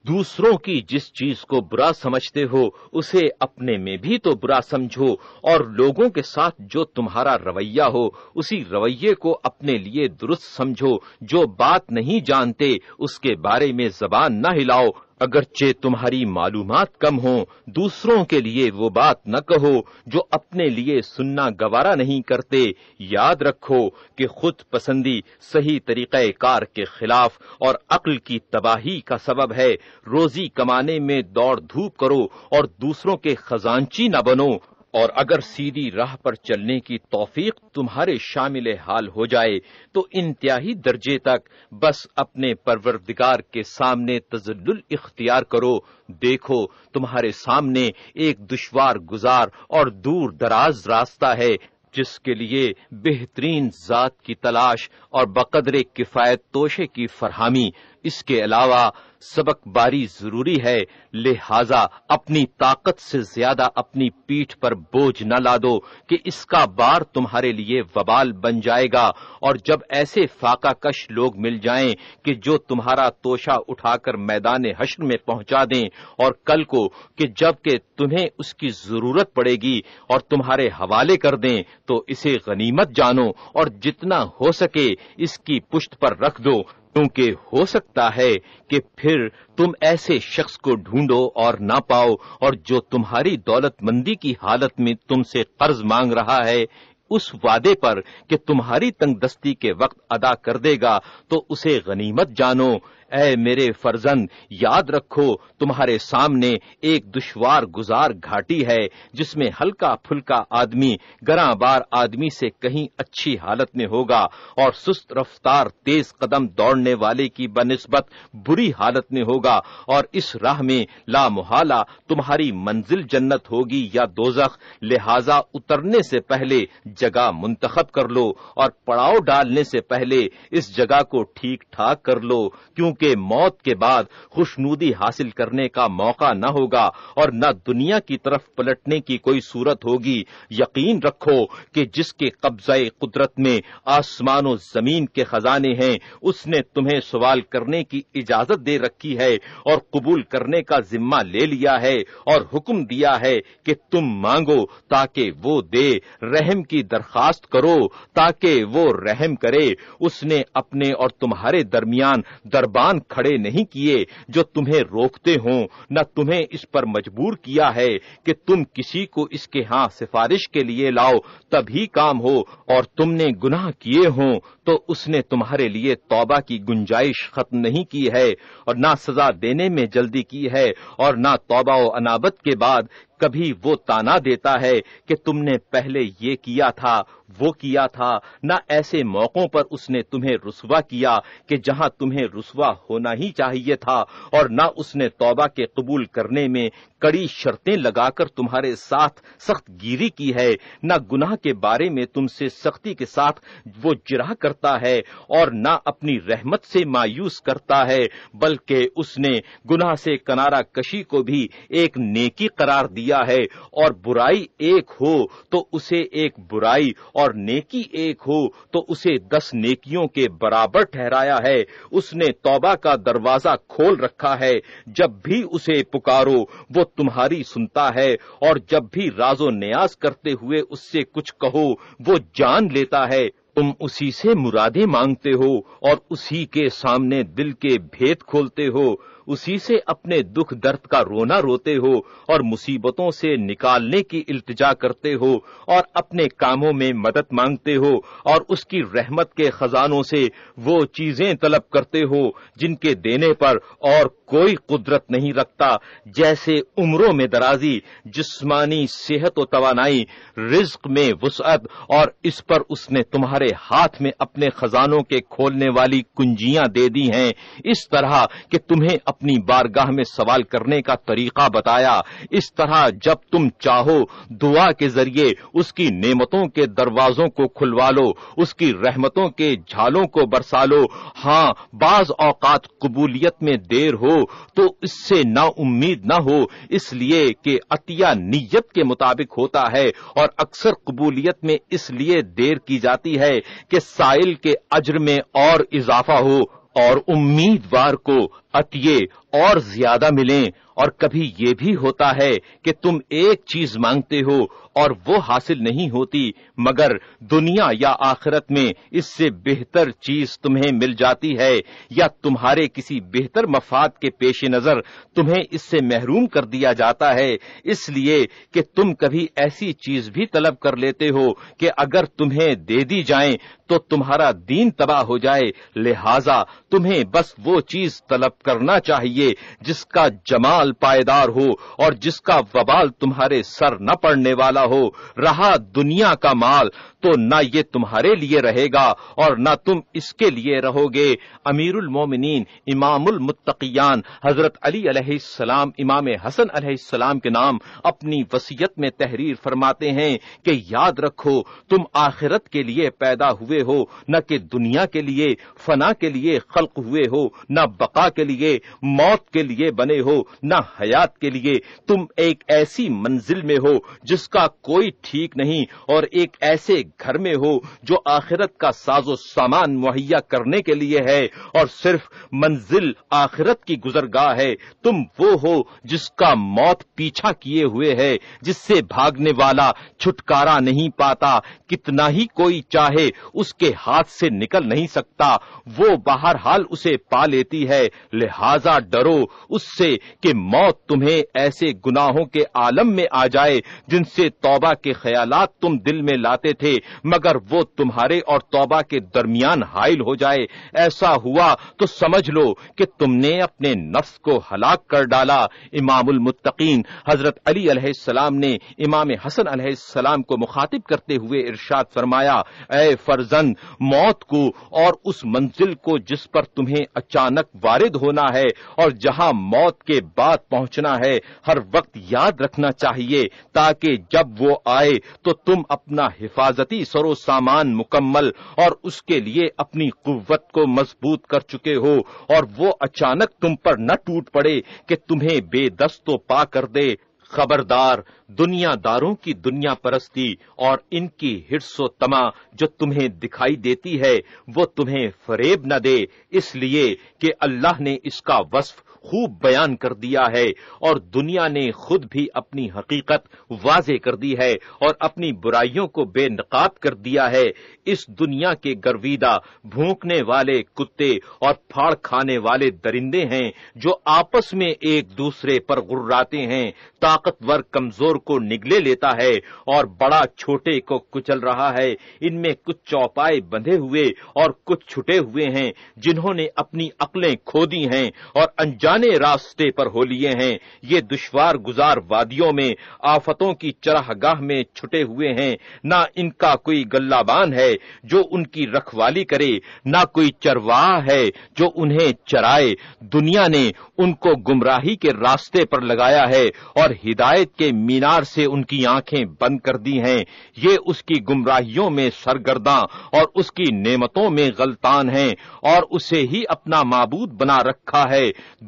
S2: دوسروں کی جس چیز کو برا سمجھتے ہو اسے اپنے میں بھی تو برا سمجھو، اور لوگوں کے ساتھ جو تمہارا رویہ ہو اسی رویے کو اپنے لیے درست سمجھو۔ جو بات نہیں جانتے اس کے بارے میں زبان نہ ہلاؤ، اگرچہ تمہاری معلومات کم ہوں، دوسروں کے لیے وہ بات نہ کہو جو اپنے لیے سننا گوارا نہیں کرتے۔ یاد رکھو کہ خود پسندی صحیح طریقہ کار کے خلاف اور عقل کی تباہی کا سبب ہے۔ روزی کمانے میں دوڑ دھوپ کرو اور دوسروں کے خزانچی نہ بنو، اور اگر سیدھی راہ پر چلنے کی توفیق تمہارے شامل حال ہو جائے تو انتہائی درجے تک بس اپنے پروردگار کے سامنے تذلل اختیار کرو۔ دیکھو تمہارے سامنے ایک دشوار گزار اور دور دراز راستہ ہے جس کے لیے بہترین ذات کی تلاش اور بقدر کفایت توشے کی فراہمی، اس کے علاوہ سبق باری ضروری ہے۔ لہذا اپنی طاقت سے زیادہ اپنی پیٹھ پر بوجھ نہ لادو کہ اس کا بار تمہارے لیے وبال بن جائے گا، اور جب ایسے فاقہ کش لوگ مل جائیں کہ جو تمہارا توشہ اٹھا کر میدان حشر میں پہنچا دیں، اور کل کو کہ جب کہ تمہیں اس کی ضرورت پڑے گی اور تمہارے حوالے کر دیں تو اسے غنیمت جانو اور جتنا ہو سکے اس کی پشت پر رکھ دو، کیونکہ ہو سکتا ہے کہ پھر تم ایسے شخص کو ڈھونڈو اور نہ پاؤ، اور جو تمہاری دولت مندی کی حالت میں تم سے قرض مانگ رہا ہے اس وعدے پر کہ تمہاری تنگ دستی کے وقت ادا کر دے گا تو اسے غنیمت جانو۔ اے میرے فرزند، یاد رکھو تمہارے سامنے ایک دشوار گزار گھاٹی ہے جس میں ہلکا پھلکا آدمی گراں بار آدمی سے کہیں اچھی حالت میں ہوگا، اور سست رفتار تیز قدم دوڑنے والے کی بنسبت بری حالت میں ہوگا، اور اس راہ میں لا محالہ تمہاری منزل جنت ہوگی یا دوزخ۔ لہذا اترنے سے پہلے جگہ منتخب کر لو اور پڑاؤ ڈالنے سے پہلے اس جگہ کو ٹھیک ٹھاک کر لو، کیونکہ موت کے بعد خوشنودی حاصل کرنے کا موقع نہ ہوگا اور نہ دنیا کی طرف پلٹنے کی کوئی صورت ہوگی۔ یقین رکھو کہ جس کے قبضہ قدرت میں آسمان و زمین کے خزانے ہیں، اس نے تمہیں سوال کرنے کی اجازت دے رکھی ہے اور قبول کرنے کا ذمہ لے لیا ہے اور حکم دیا ہے کہ تم مانگو تاکہ وہ دے، رحم کی درخواست کرو تاکہ وہ رحم کرے۔ اس نے اپنے اور تمہارے درمیان دربان کھڑے نہیں کیے جو تمہیں روکتے ہوں، نہ تمہیں اس پر مجبور کیا ہے کہ تم کسی کو اس کے ہاں سفارش کے لیے لاؤ تبھی کام ہو، اور تم نے گناہ کیے ہوں تو اس نے تمہارے لیے توبہ کی گنجائش ختم نہیں کی ہے اور نہ سزا دینے میں جلدی کی ہے، اور نہ توبہ و انابت کے بعد کبھی وہ تانا دیتا ہے کہ تم نے پہلے یہ کیا تھا وہ کیا تھا۔ نہ ایسے موقعوں پر اس نے تمہیں رسوا کیا کہ جہاں تمہیں رسوا ہونا ہی چاہیے تھا، اور نہ اس نے توبہ کے قبول کرنے میں کڑی شرطیں لگا کر تمہارے ساتھ سخت گیری کی ہے۔ نہ گناہ کے بارے میں تم سے سختی کے ساتھ وہ جرح کرتا ہے اور نہ اپنی رحمت سے مایوس کرتا ہے، بلکہ اس نے گناہ سے کنارہ کشی کو بھی ایک نیکی قرار دیا ہے، اور برائی ایک ہو تو اسے ایک برائی اور نیکی ایک ہو تو اسے 10 نیکیوں کے برابر ٹھہرایا ہے۔ اس نے توبہ کا دروازہ کھول رکھا ہے، جب بھی اسے پکارو وہ تمہاری سنتا ہے، اور جب بھی راز و نیاز کرتے ہوئے اس سے کچھ کہو وہ جان لیتا ہے۔ تم اسی سے مرادیں مانگتے ہو اور اسی کے سامنے دل کے بھید کھولتے ہو، اسی سے اپنے دکھ درد کا رونا روتے ہو اور مصیبتوں سے نکالنے کی التجا کرتے ہو، اور اپنے کاموں میں مدد مانگتے ہو، اور اس کی رحمت کے خزانوں سے وہ چیزیں طلب کرتے ہو جن کے دینے پر اور کوئی قدرت نہیں رکھتا، جیسے عمروں میں درازی، جسمانی صحت و توانائی، رزق میں وسعت، اور اس پر اس نے تمہارے ہاتھ میں اپنے خزانوں کے کھولنے والی کنجیاں دے دی ہیں، اس طرح کہ تمہیں اپنی بارگاہ میں سوال کرنے کا طریقہ بتایا۔ اس طرح جب تم چاہو دعا کے ذریعے اس کی نعمتوں کے دروازوں کو کھلوا لو، اس کی رحمتوں کے جھالوں کو برسا لو۔ ہاں، بعض اوقات قبولیت میں دیر ہو تو اس سے نا امید نہ ہو، اس لیے کہ عطیہ نیت کے مطابق ہوتا ہے، اور اکثر قبولیت میں اس لیے دیر کی جاتی ہے کہ سائل کے اجر میں اور اضافہ ہو اور امیدوار کو عطیے اور زیادہ ملیں۔ اور کبھی یہ بھی ہوتا ہے کہ تم ایک چیز مانگتے ہو اور وہ حاصل نہیں ہوتی، مگر دنیا یا آخرت میں اس سے بہتر چیز تمہیں مل جاتی ہے، یا تمہارے کسی بہتر مفاد کے پیش نظر تمہیں اس سے محروم کر دیا جاتا ہے، اس لیے کہ تم کبھی ایسی چیز بھی طلب کر لیتے ہو کہ اگر تمہیں دے دی جائیں تو تمہارا دین تباہ ہو جائے، لہذا تمہیں بس وہ چیز طلب کرنا چاہیے جس کا جمال پائیدار ہو اور جس کا وبال تمہارے سر نہ پڑنے والا ہو۔ رہا دنیا کا مال تو نہ یہ تمہارے لیے رہے گا اور نہ تم اس کے لیے رہو گے۔ امیر المومنین امام المتقیان حضرت علی علیہ السلام امام حسن علیہ السلام کے نام اپنی وصیت میں تحریر فرماتے ہیں کہ یاد رکھو تم آخرت کے لیے پیدا ہوئے ہو، نہ کہ دنیا کے لیے، فنا کے لیے خلق ہوئے ہو، نہ بقا کے لیے، موت کے لیے بنے ہو، نہ حیات کے لیے۔ تم ایک ایسی منزل میں ہو جس کا کوئی ٹھیک نہیں، اور ایک ایسے گھر میں ہو جو آخرت کا ساز و سامان مہیا کرنے کے لیے ہے، اور صرف منزل آخرت کی گزرگاہ ہے۔ تم وہ ہو جس کا موت پیچھا کیے ہوئے ہے، جس سے بھاگنے والا چھٹکارا نہیں پاتا، کتنا ہی کوئی چاہے اس کے ہاتھ سے نکل نہیں سکتا، وہ بہرحال اسے پا لیتی ہے۔ لہذا ڈرو اس سے کہ موت تمہیں ایسے گناہوں کے عالم میں آ جائے جن سے توبہ کے خیالات تم دل میں لاتے تھے، مگر وہ تمہارے اور توبہ کے درمیان حائل ہو جائے۔ ایسا ہوا تو سمجھ لو کہ تم نے اپنے نفس کو ہلاک کر ڈالا۔ امام المتقین حضرت علی علیہ السلام نے امام حسن علیہ السلام کو مخاطب کرتے ہوئے ارشاد فرمایا، اے فرزند، موت کو اور اس منزل کو جس پر تمہیں اچانک وارد ہونے ہونا ہے اور جہاں موت کے بعد پہنچنا ہے ہر وقت یاد رکھنا چاہیے، تاکہ جب وہ آئے تو تم اپنا حفاظتی سر و سامان مکمل اور اس کے لیے اپنی قوت کو مضبوط کر چکے ہو، اور وہ اچانک تم پر نہ ٹوٹ پڑے کہ تمہیں بے دست و پا کر دے۔ خبردار، دنیا داروں کی دنیا پرستی اور ان کی حرص و طمع جو تمہیں دکھائی دیتی ہے وہ تمہیں فریب نہ دے، اس لیے کہ اللہ نے اس کا وصف خوب بیان کر دیا ہے، اور دنیا نے خود بھی اپنی حقیقت واضح کر دی ہے اور اپنی برائیوں کو بے نقاب کر دیا ہے۔ اس دنیا کے گرویدہ بھونکنے والے کتے اور پھاڑ کھانے والے درندے ہیں جو آپس میں ایک دوسرے پر غراتے ہیں، طاقتور کمزور کو نگلے لیتا ہے اور بڑا چھوٹے کو کچل رہا ہے۔ ان میں کچھ چوپائے بندھے ہوئے اور کچھ چھٹے ہوئے ہیں جنہوں نے اپنی عقلیں کھو دی ہیں اور انجانے راستے پر ہو لیے ہیں۔ یہ دشوار گزار وادیوں میں آفتوں کی چراگاہ میں چھٹے ہوئے ہیں، نہ ان کا کوئی گلابان ہے جو ان کی رکھوالی کرے، نہ کوئی چرواہا ہے جو انہیں چرائے۔ دنیا نے ان کو گمراہی کے راستے پر لگایا ہے اور ہدایت کے مینار سے ان کی آنکھیں بند کر دی ہیں۔ یہ اس کی گمراہیوں میں سرگرداں اور اس کی نعمتوں میں غلطان ہیں اور اسے ہی اپنا معبود بنا رکھا ہے۔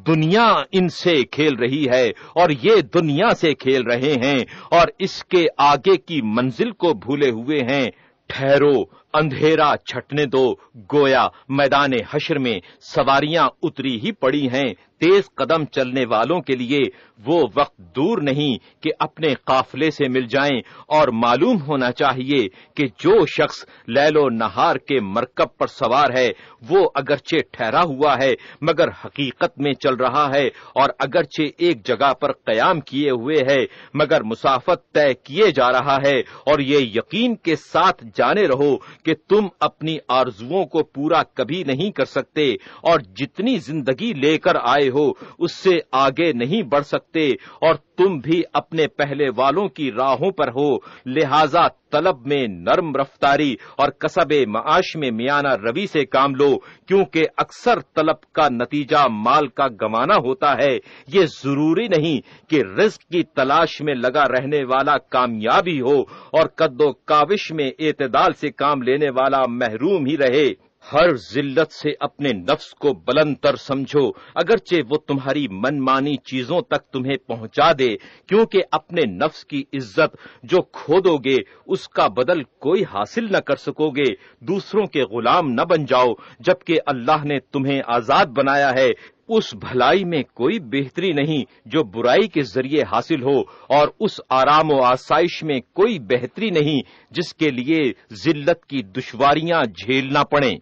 S2: دنیا ان سے کھیل رہی ہے اور یہ دنیا سے کھیل رہے ہیں اور اس کے آگے کی منزل کو بھولے ہوئے ہیں۔ ٹھہرو، اندھیرا چھٹنے دو، گویا میدان حشر میں سواریاں اتری ہی پڑی ہیں۔ تیز قدم چلنے والوں کے لیے وہ وقت دور نہیں کہ اپنے قافلے سے مل جائیں، اور معلوم ہونا چاہیے کہ جو شخص لیل و نہار کے مرکب پر سوار ہے وہ اگرچہ ٹھہرا ہوا ہے مگر حقیقت میں چل رہا ہے، اور اگرچہ ایک جگہ پر قیام کیے ہوئے ہے مگر مسافت طے کیے جا رہا ہے۔ اور یہ یقین کے ساتھ جانے رہو کہ تم اپنی آرزوؤں کو پورا کبھی نہیں کر سکتے، اور جتنی زندگی لے کر آئے ہو اس سے آگے نہیں بڑھ سکتے، اور تم بھی اپنے پہلے والوں کی راہوں پر ہو، لہذا طلب میں نرم رفتاری اور کسب معاش میں میانہ روی سے کام لو، کیونکہ اکثر طلب کا نتیجہ مال کا گمانا ہوتا ہے۔ یہ ضروری نہیں کہ رزق کی تلاش میں لگا رہنے والا کامیابی ہو اور قد و کاوش میں اعتدال سے کام لینے والا محروم ہی رہے۔ ہر ذلت سے اپنے نفس کو بلند تر سمجھو، اگرچہ وہ تمہاری من مانی چیزوں تک تمہیں پہنچا دے، کیونکہ اپنے نفس کی عزت جو کھو دو گے اس کا بدل کوئی حاصل نہ کر سکو گے۔ دوسروں کے غلام نہ بن جاؤ جبکہ اللہ نے تمہیں آزاد بنایا ہے۔ اس بھلائی میں کوئی بہتری نہیں جو برائی کے ذریعے حاصل ہو، اور اس آرام و آسائش میں کوئی بہتری نہیں جس کے لیے ذلت کی دشواریاں جھیلنا پڑیں۔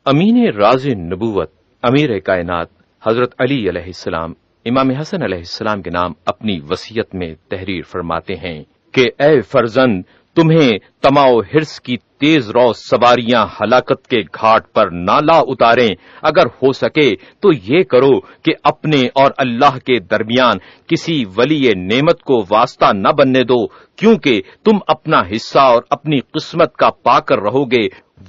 S1: امین راز نبوت امیر کائنات حضرت علی علیہ السلام امام حسن علیہ السلام کے نام اپنی وصیت میں تحریر فرماتے ہیں کہ اے فرزند، تمہیں طمع و حرص کی تیز رو سواریاں ہلاکت کے گھاٹ پر نہ لا اتاریں۔ اگر ہو سکے تو یہ کرو کہ اپنے اور اللہ کے درمیان کسی ولی نعمت کو واسطہ نہ بننے دو، کیونکہ تم اپنا حصہ اور اپنی قسمت کا پا کر رہو گے۔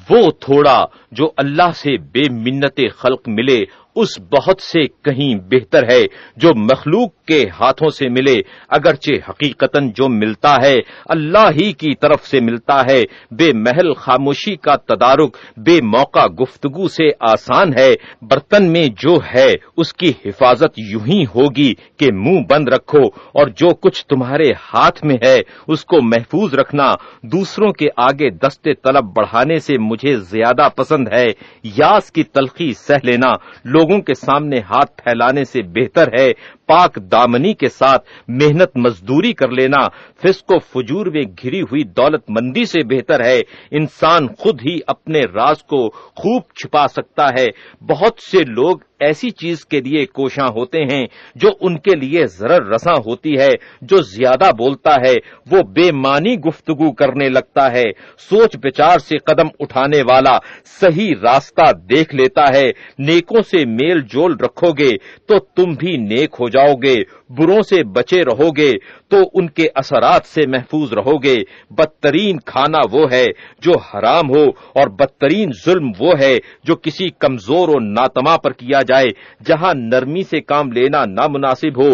S1: وہ تھوڑا جو اللہ سے بے منت خلق ملے اس بہت سے کہیں بہتر ہے جو مخلوق کے ہاتھوں سے ملے، اگرچہ حقیقتاً جو ملتا ہے اللہ ہی کی طرف سے ملتا ہے۔ بے محل خاموشی کا تدارک بے موقع گفتگو سے آسان ہے۔ برتن میں جو ہے اس کی حفاظت یوں ہی ہوگی کہ منہ بند رکھو، اور جو کچھ تمہارے ہاتھ میں ہے اس کو محفوظ رکھنا۔ دوسروں کے آگے دست طلب بڑھانے سے مجھے زیادہ پسند ہے یاس کی تلخی سہ لینا لوگوں کے سامنے ہاتھ پھیلانے سے بہتر ہے۔ پاک دامنی کے ساتھ محنت مزدوری کر لینا فسق و فجور میں گھری ہوئی دولت مندی سے بہتر ہے۔ انسان خود ہی اپنے راز کو خوب چھپا سکتا ہے۔ بہت سے لوگ ایسی چیز کے لیے کوشاں ہوتے ہیں جو ان کے لیے ضرر رساں ہوتی ہے۔ جو زیادہ بولتا ہے وہ بے معنی گفتگو کرنے لگتا ہے۔ سوچ بچار سے قدم اٹھانے والا صحیح راستہ دیکھ لیتا ہے۔ نیکوں سے میل جول رکھو گے تو تم بھی نیک ہو
S2: جاؤ گے، بروں سے بچے رہو گے تو ان کے اثرات سے محفوظ رہو گے۔ بدترین کھانا وہ ہے جو حرام ہو، اور بدترین ظلم وہ ہے جو کسی کمزور و ناتما پر کیا جائے۔ جہاں نرمی سے کام لینا نامناسب ہو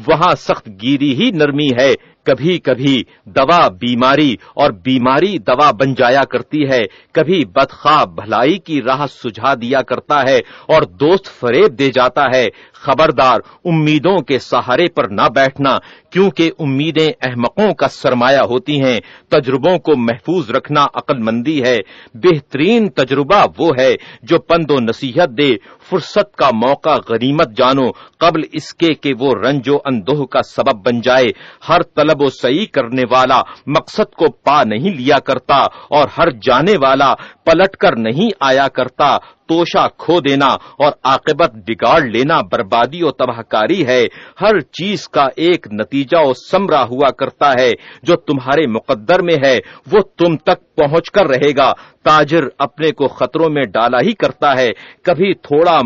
S2: وہاں سخت گیری ہی نرمی ہے۔ کبھی کبھی دوا بیماری اور بیماری دوا بن جایا کرتی ہے، کبھی بدخواہ بھلائی کی راہ سجھا دیا کرتا ہے اور دوست فریب دے جاتا ہے۔ خبردار، امیدوں کے سہارے پر نہ بیٹھنا، کیونکہ امیدیں احمقوں کا سرمایہ ہوتی ہیں۔ تجربوں کو محفوظ رکھنا عقل مندی ہے۔ بہترین تجربہ وہ ہے جو پند و نصیحت دے۔ فرصت کا موقع غنیمت جانو قبل اس کے کہ وہ رنج و اندوہ کا سبب بن جائے۔ ہر طلب و سعی کرنے والا مقصد کو پا نہیں لیا کرتا، اور ہر جانے والا پلٹ کر نہیں آیا کرتا۔ توشہ کھو دینا اور عاقبت بگاڑ لینا بربادی و تباہ کاری ہے۔ ہر چیز کا ایک نتیجہ و ثمرہ ہوا کرتا ہے، جو تمہارے مقدر میں ہے وہ تم تک پہنچ کر رہے گا۔ تاجر اپنے کو خطروں میں ڈالا ہی کرتا ہے۔ کبھی تھوڑا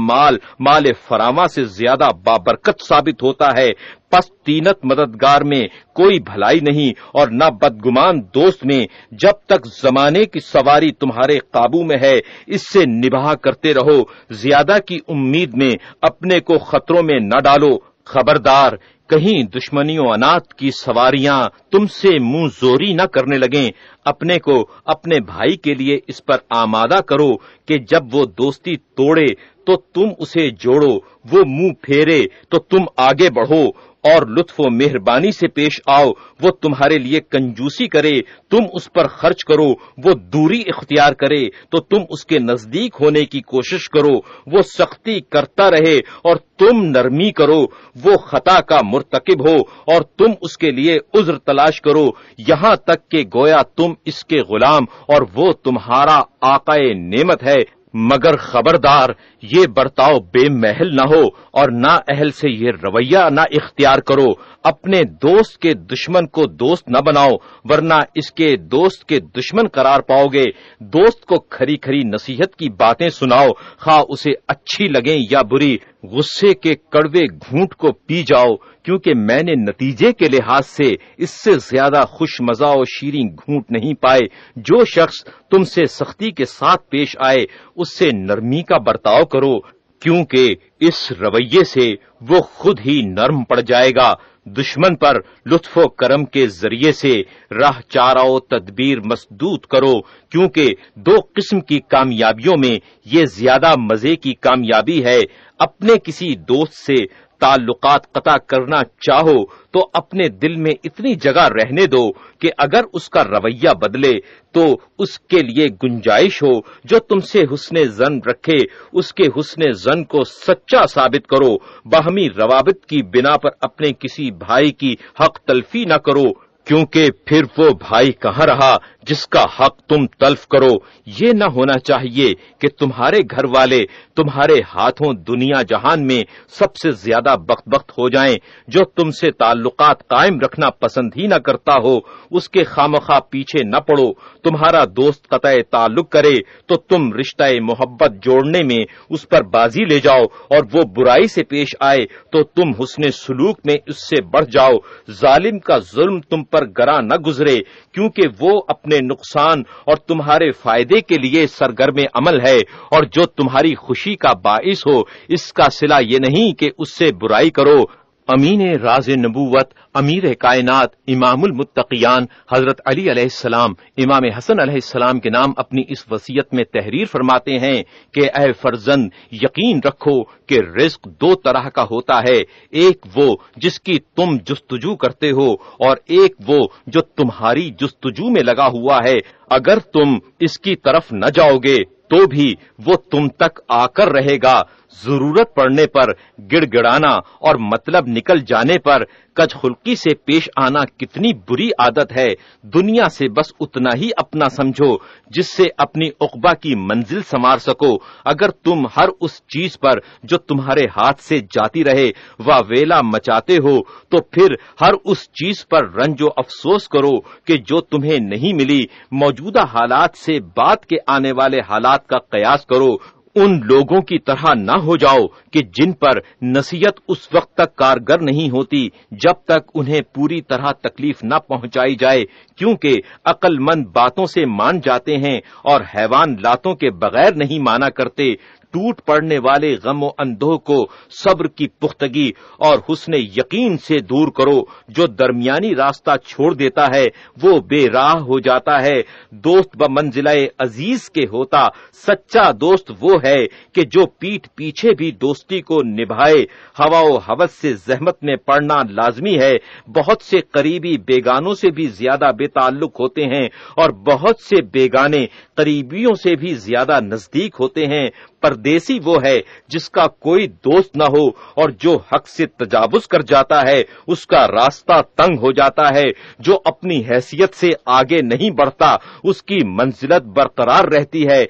S2: مال فراواں سے زیادہ بابرکت ثابت ہوتا ہے۔ پس تینت مددگار میں کوئی بھلائی نہیں، اور نہ بدگمان دوست میں۔ جب تک زمانے کی سواری تمہارے قابو میں ہے اس سے نباہ کرتے رہو۔ زیادہ کی امید میں اپنے کو خطروں میں نہ ڈالو۔ خبردار، کہیں دشمنی و عناد کی سواریاں تم سے منہ زوری نہ کرنے لگیں۔ اپنے کو اپنے بھائی کے لیے اس پر آمادہ کرو کہ جب وہ دوستی توڑے تو تم اسے جوڑو، وہ منہ پھیرے تو تم آگے بڑھو، اور لطف و مہربانی سے پیش آؤ۔ وہ تمہارے لیے کنجوسی کرے تم اس پر خرچ کرو، وہ دوری اختیار کرے تو تم اس کے نزدیک ہونے کی کوشش کرو۔ وہ سختی کرتا رہے اور تم نرمی کرو، وہ خطا کا مرتکب ہو اور تم اس کے لیے عذر تلاش کرو، یہاں تک کہ گویا تم اس کے غلام اور وہ تمہارا آقائے نعمت ہے۔ مگر خبردار، یہ برتاؤ بے محل نہ ہو اور نا اہل سے یہ رویہ نہ اختیار کرو۔ اپنے دوست کے دشمن کو دوست نہ بناؤ، ورنہ اس کے دوست کے دشمن قرار پاؤ گے۔ دوست کو کھری کھری نصیحت کی باتیں سناؤ، خواہ اسے اچھی لگیں یا بری۔ غصے کے کڑوے گھونٹ کو پی جاؤ، کیونکہ میں نے نتیجے کے لحاظ سے اس سے زیادہ خوش مزہ و شیریں گھونٹ نہیں پائے۔ جو شخص تم سے سختی کے ساتھ پیش آئے اس سے نرمی کا برتاؤ کرو، کیونکہ اس رویے سے وہ خود ہی نرم پڑ جائے گا۔ دشمن پر لطف و کرم کے ذریعے سے راہ چارہ و تدبیر مسدود کرو، کیونکہ دو قسم کی کامیابیوں میں یہ زیادہ مزے کی کامیابی ہے۔ اپنے کسی دوست سے تعلقات قطع کرنا چاہو تو اپنے دل میں اتنی جگہ رہنے دو کہ اگر اس کا رویہ بدلے تو اس کے لیے گنجائش ہو۔ جو تم سے حسن ظن رکھے اس کے حسن ظن کو سچا ثابت کرو۔ باہمی روابط کی بنا پر اپنے کسی بھائی کی حق تلفی نہ کرو، کیونکہ پھر وہ بھائی کہاں رہا جس کا حق تم تلف کرو۔ یہ نہ ہونا چاہیے کہ تمہارے گھر والے تمہارے ہاتھوں دنیا جہان میں سب سے زیادہ بخت ہو جائیں۔ جو تم سے تعلقات قائم رکھنا پسند ہی نہ کرتا ہو اس کے خامخواہ پیچھے نہ پڑو۔ تمہارا دوست قطع تعلق کرے تو تم رشتہ محبت جوڑنے میں اس پر بازی لے جاؤ، اور وہ برائی سے پیش آئے تو تم حسن سلوک میں اس سے بڑھ جاؤ۔ ظالم کا ظلم تم پر گراں نہ گزرے، کیونکہ وہ اپنے نقصان اور تمہارے فائدے کے لیے سرگرم عمل ہے، اور جو تمہاری خوشی کا باعث ہو اس کا صلہ یہ نہیں کہ اس سے برائی کرو۔ امین راز نبوت، امیر کائنات، امام المتقیان حضرت علی علیہ السلام امام حسن علیہ السلام کے نام اپنی اس وصیت میں تحریر فرماتے ہیں کہ اے فرزند، یقین رکھو کہ رزق دو طرح کا ہوتا ہے، ایک وہ جس کی تم جستجو کرتے ہو اور ایک وہ جو تمہاری جستجو میں لگا ہوا ہے۔ اگر تم اس کی طرف نہ جاؤ گے تو بھی وہ تم تک آ کر رہے گا۔ ضرورت پڑنے پر گڑ گڑانا اور مطلب نکل جانے پر کج خلقی سے پیش آنا کتنی بری عادت ہے۔ دنیا سے بس اتنا ہی اپنا سمجھو جس سے اپنی عقبہ کی منزل سنوار سکو۔ اگر تم ہر اس چیز پر جو تمہارے ہاتھ سے جاتی رہے واویلا مچاتے ہو تو پھر ہر اس چیز پر رنج و افسوس کرو کہ جو تمہیں نہیں ملی۔ موجودہ حالات سے بعد کے آنے والے حالات کا قیاس کرو، ان لوگوں کی طرح نہ ہو جاؤ کہ جن پر نصیحت اس وقت تک کارگر نہیں ہوتی جب تک انہیں پوری طرح تکلیف نہ پہنچائی جائے، کیونکہ عقل مند باتوں سے مان جاتے ہیں اور حیوان لاتوں کے بغیر نہیں مانا کرتے۔ ٹوٹ پڑنے والے غم و اندوہ کو صبر کی پختگی اور حسن یقین سے دور کرو۔ جو درمیانی راستہ چھوڑ دیتا ہے وہ بے راہ ہو جاتا ہے۔ دوست بمنزلہ عزیز کے ہوتا، سچا دوست وہ ہے کہ جو پیٹھ پیچھے بھی دوستی کو نبھائے۔ ہوا و ہوس سے زحمت میں پڑنا لازمی ہے۔ بہت سے قریبی بیگانوں سے بھی زیادہ بے تعلق ہوتے ہیں اور بہت سے بیگانے قریبیوں سے بھی زیادہ نزدیک ہوتے ہیں۔ پردیسی وہ ہے جس کا کوئی دوست نہ ہو اور جو حق سے تجاوز کر جاتا ہے اس کا راستہ تنگ ہو جاتا ہے۔ جو اپنی حیثیت سے آگے نہیں بڑھتا اس کی منزلت برقرار رہتی ہے۔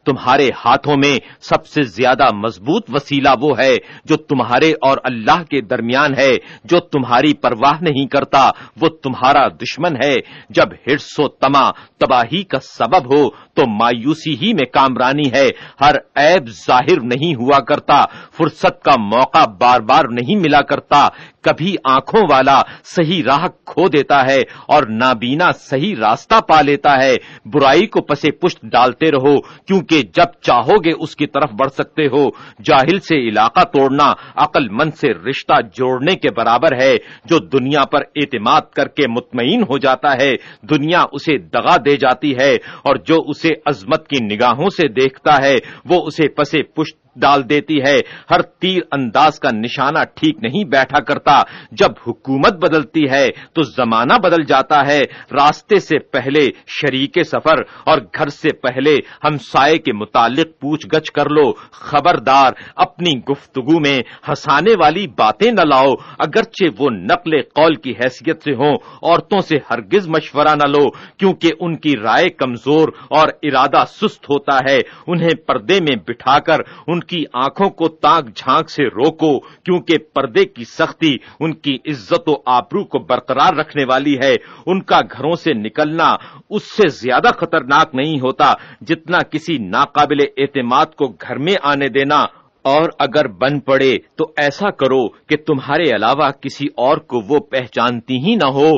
S2: تمہارے ہاتھوں میں سب سے زیادہ مضبوط وسیلہ وہ ہے جو تمہارے اور اللہ کے درمیان ہے۔ جو تمہاری پرواہ نہیں کرتا وہ تمہارا دشمن ہے۔ جب حرص و طمع تباہی کا سبب ہو تو مایوسی ہی میں کامرانی ہے۔ ہر عیب ظاہر نہیں ہوا کرتا، فرصت کا موقع بار بار نہیں ملا کرتا۔ کبھی آنکھوں والا صحیح راہ کھو دیتا ہے اور نابینا صحیح راستہ پا لیتا ہے۔ برائی کو پسے پشت ڈالتے رہو کیونکہ جب چاہو گے اس کی طرف بڑھ سکتے ہو۔ جاہل سے علاقہ توڑنا عقل مند سے رشتہ جوڑنے کے برابر ہے۔ جو دنیا پر اعتماد کر کے مطمئن ہو جاتا ہے دنیا اسے دغا دے جاتی ہے، اور جو اسے عظمت کی نگاہوں سے دیکھتا ہے وہ اسے پسے پشت ڈال دیتی ہے۔ ہر تیر انداز کا نشانہ ٹھیک نہیں بیٹھا کرتا۔ جب حکومت بدلتی ہے تو زمانہ بدل جاتا ہے۔ راستے سے پہلے شریک سفر اور گھر سے پہلے ہمسائے کے متعلق پوچھ گچھ کر لو۔ خبردار اپنی گفتگو میں ہنسانے والی باتیں نہ لاؤ، اگرچہ وہ نقل قول کی حیثیت سے ہوں۔ عورتوں سے ہرگز مشورہ نہ لو کیونکہ ان کی رائے کمزور اور ارادہ سست ہوتا ہے۔ انہیں پردے میں بٹھا کر ان کی آنکھوں کو تاک جھانک سے روکو کیونکہ پردے کی سختی ان کی عزت و آبرو کو برقرار رکھنے والی ہے۔ ان کا گھروں سے نکلنا اس سے زیادہ خطرناک نہیں ہوتا جتنا کسی ناقابل اعتماد کو گھر میں آنے دینا، اور اگر بن پڑے تو ایسا کرو کہ تمہارے علاوہ کسی اور کو وہ پہچانتی ہی نہ ہو۔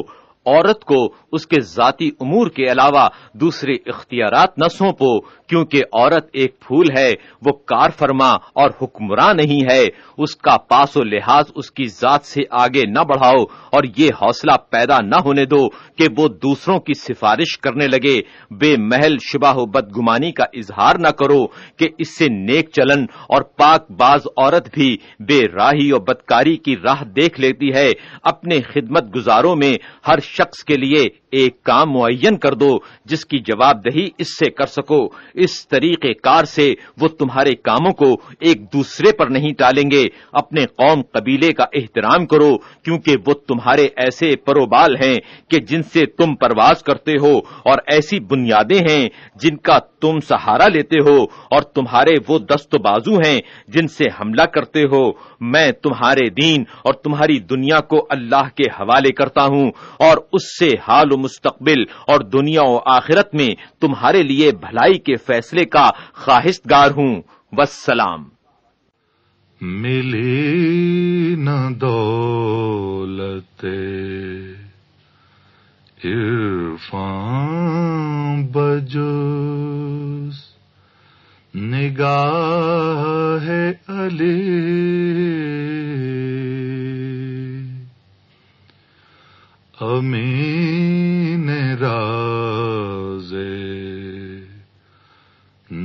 S2: عورت کو اس کے ذاتی امور کے علاوہ دوسرے اختیارات نہ سونپو کیونکہ عورت ایک پھول ہے، وہ کار فرما اور حکمراں نہیں ہے۔ اس کا پاس و لحاظ اس کی ذات سے آگے نہ بڑھاؤ اور یہ حوصلہ پیدا نہ ہونے دو کہ وہ دوسروں کی سفارش کرنے لگے۔ بے محل شبہ و بدگمانی کا اظہار نہ کرو کہ اس سے نیک چلن اور پاک باز عورت بھی بے راہی اور بدکاری کی راہ دیکھ لیتی ہے۔ اپنے خدمت گزاروں میں ہر شخص کے لیے ایک کام معین کر دو جس کی جواب دہی اس سے کر سکو۔ اس طریقے کار سے وہ تمہارے کاموں کو ایک دوسرے پر نہیں ٹالیں گے۔ اپنے قوم قبیلے کا احترام کرو کیونکہ وہ تمہارے ایسے پروبال ہیں کہ جن سے تم پرواز کرتے ہو اور ایسی بنیادیں ہیں جن کا تم سہارا لیتے ہو، اور تمہارے وہ دست و بازو ہیں جن سے حملہ کرتے ہو۔ میں تمہارے دین اور تمہاری دنیا کو اللہ کے حوالے کرتا ہوں اور اس سے حال و مستقبل اور دنیا و آخرت میں تمہارے لیے بھلائی کے فیصلے کا خواہشگار ہوں۔ والسلام۔
S3: ملی نہ دولت عرفان بجز نگاہ علی، امین راز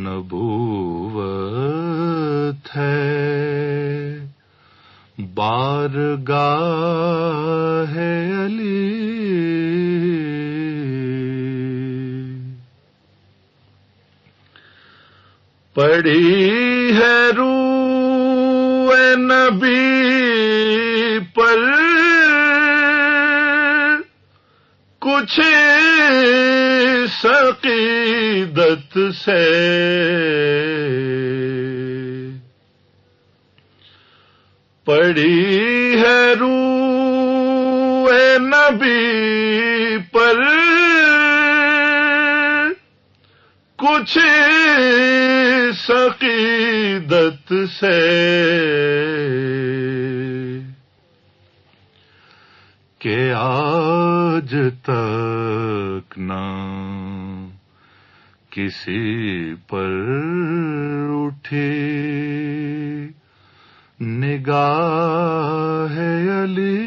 S3: نبوت ہے، بارگاہ علی۔ پڑی ہے روح نبی پر کچھ عقیدت سے، پڑی ہے روح نبی پر کچھ اس عقیدت سے کہ آج تک نہ کسی پر اٹھی نگاہ علی،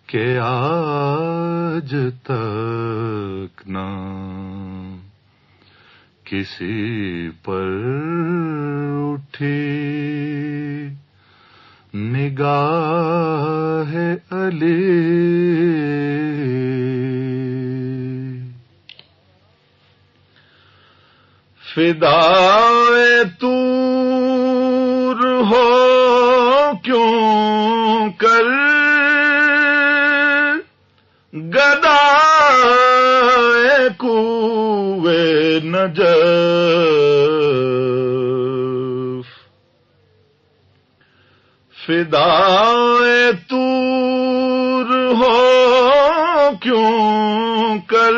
S3: کہ آج تک نہ کسی پر اٹھی نگاہ علی۔ فدائے طور ہو کیوں کر گدائے کوئے نجف، فدائے طور ہو کیوں کر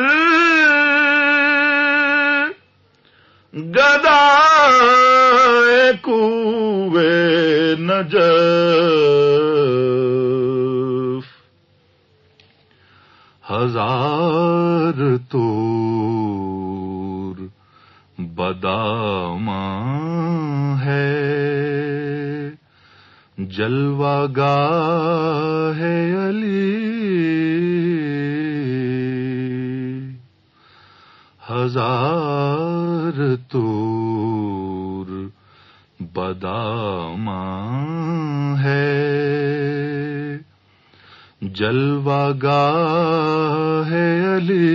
S3: گدائے کوئے نجف، ہزار طور بداماں ہے جلوہ گاہ علی، ہزار طور بداماں ہے جلوہ گاہ علی۔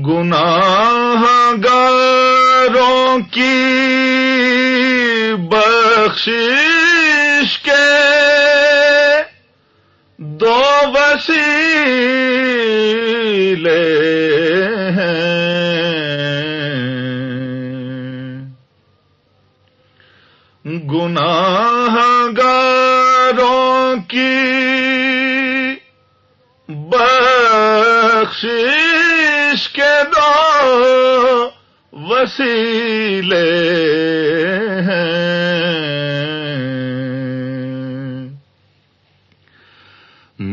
S3: گناہ گاروں کی بخشش کے دو وسیلے ہیں، گناہ گاروں کی بخشش کے دو وسیلے ہیں،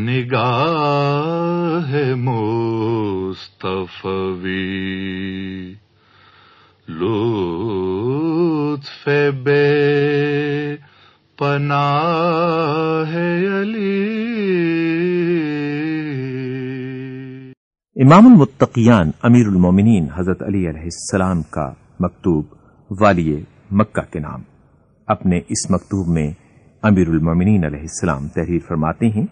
S3: نگاہ مصطفی لطف بے پناہ علی۔
S1: امام المتقیان امیر المومنین حضرت علی علیہ السلام کا مکتوب والی مکہ کے نام۔ اپنے اس مکتوب میں امیر المومنین علیہ السلام تحریر فرماتے ہیں،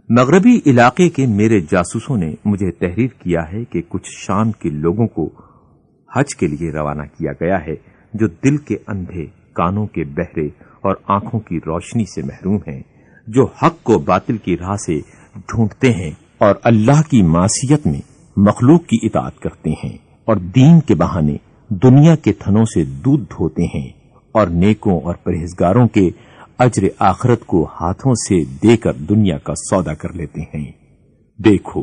S1: مغربی علاقے کے میرے جاسوسوں نے مجھے تحریر کیا ہے کہ کچھ شام کے لوگوں کو حج کے لیے روانہ کیا گیا ہے جو دل کے اندھے، کانوں کے بہرے اور آنکھوں کی روشنی سے محروم ہیں، جو حق کو باطل کی راہ سے ڈھونڈتے ہیں اور اللہ کی معصیت میں مخلوق کی اطاعت کرتے ہیں، اور دین کے بہانے دنیا کے تھنوں سے دودھ دھوتے ہیں، اور نیکوں اور پرہیزگاروں کے اجر آخرت کو ہاتھوں سے دے کر دنیا کا سودا کر لیتے ہیں۔ دیکھو،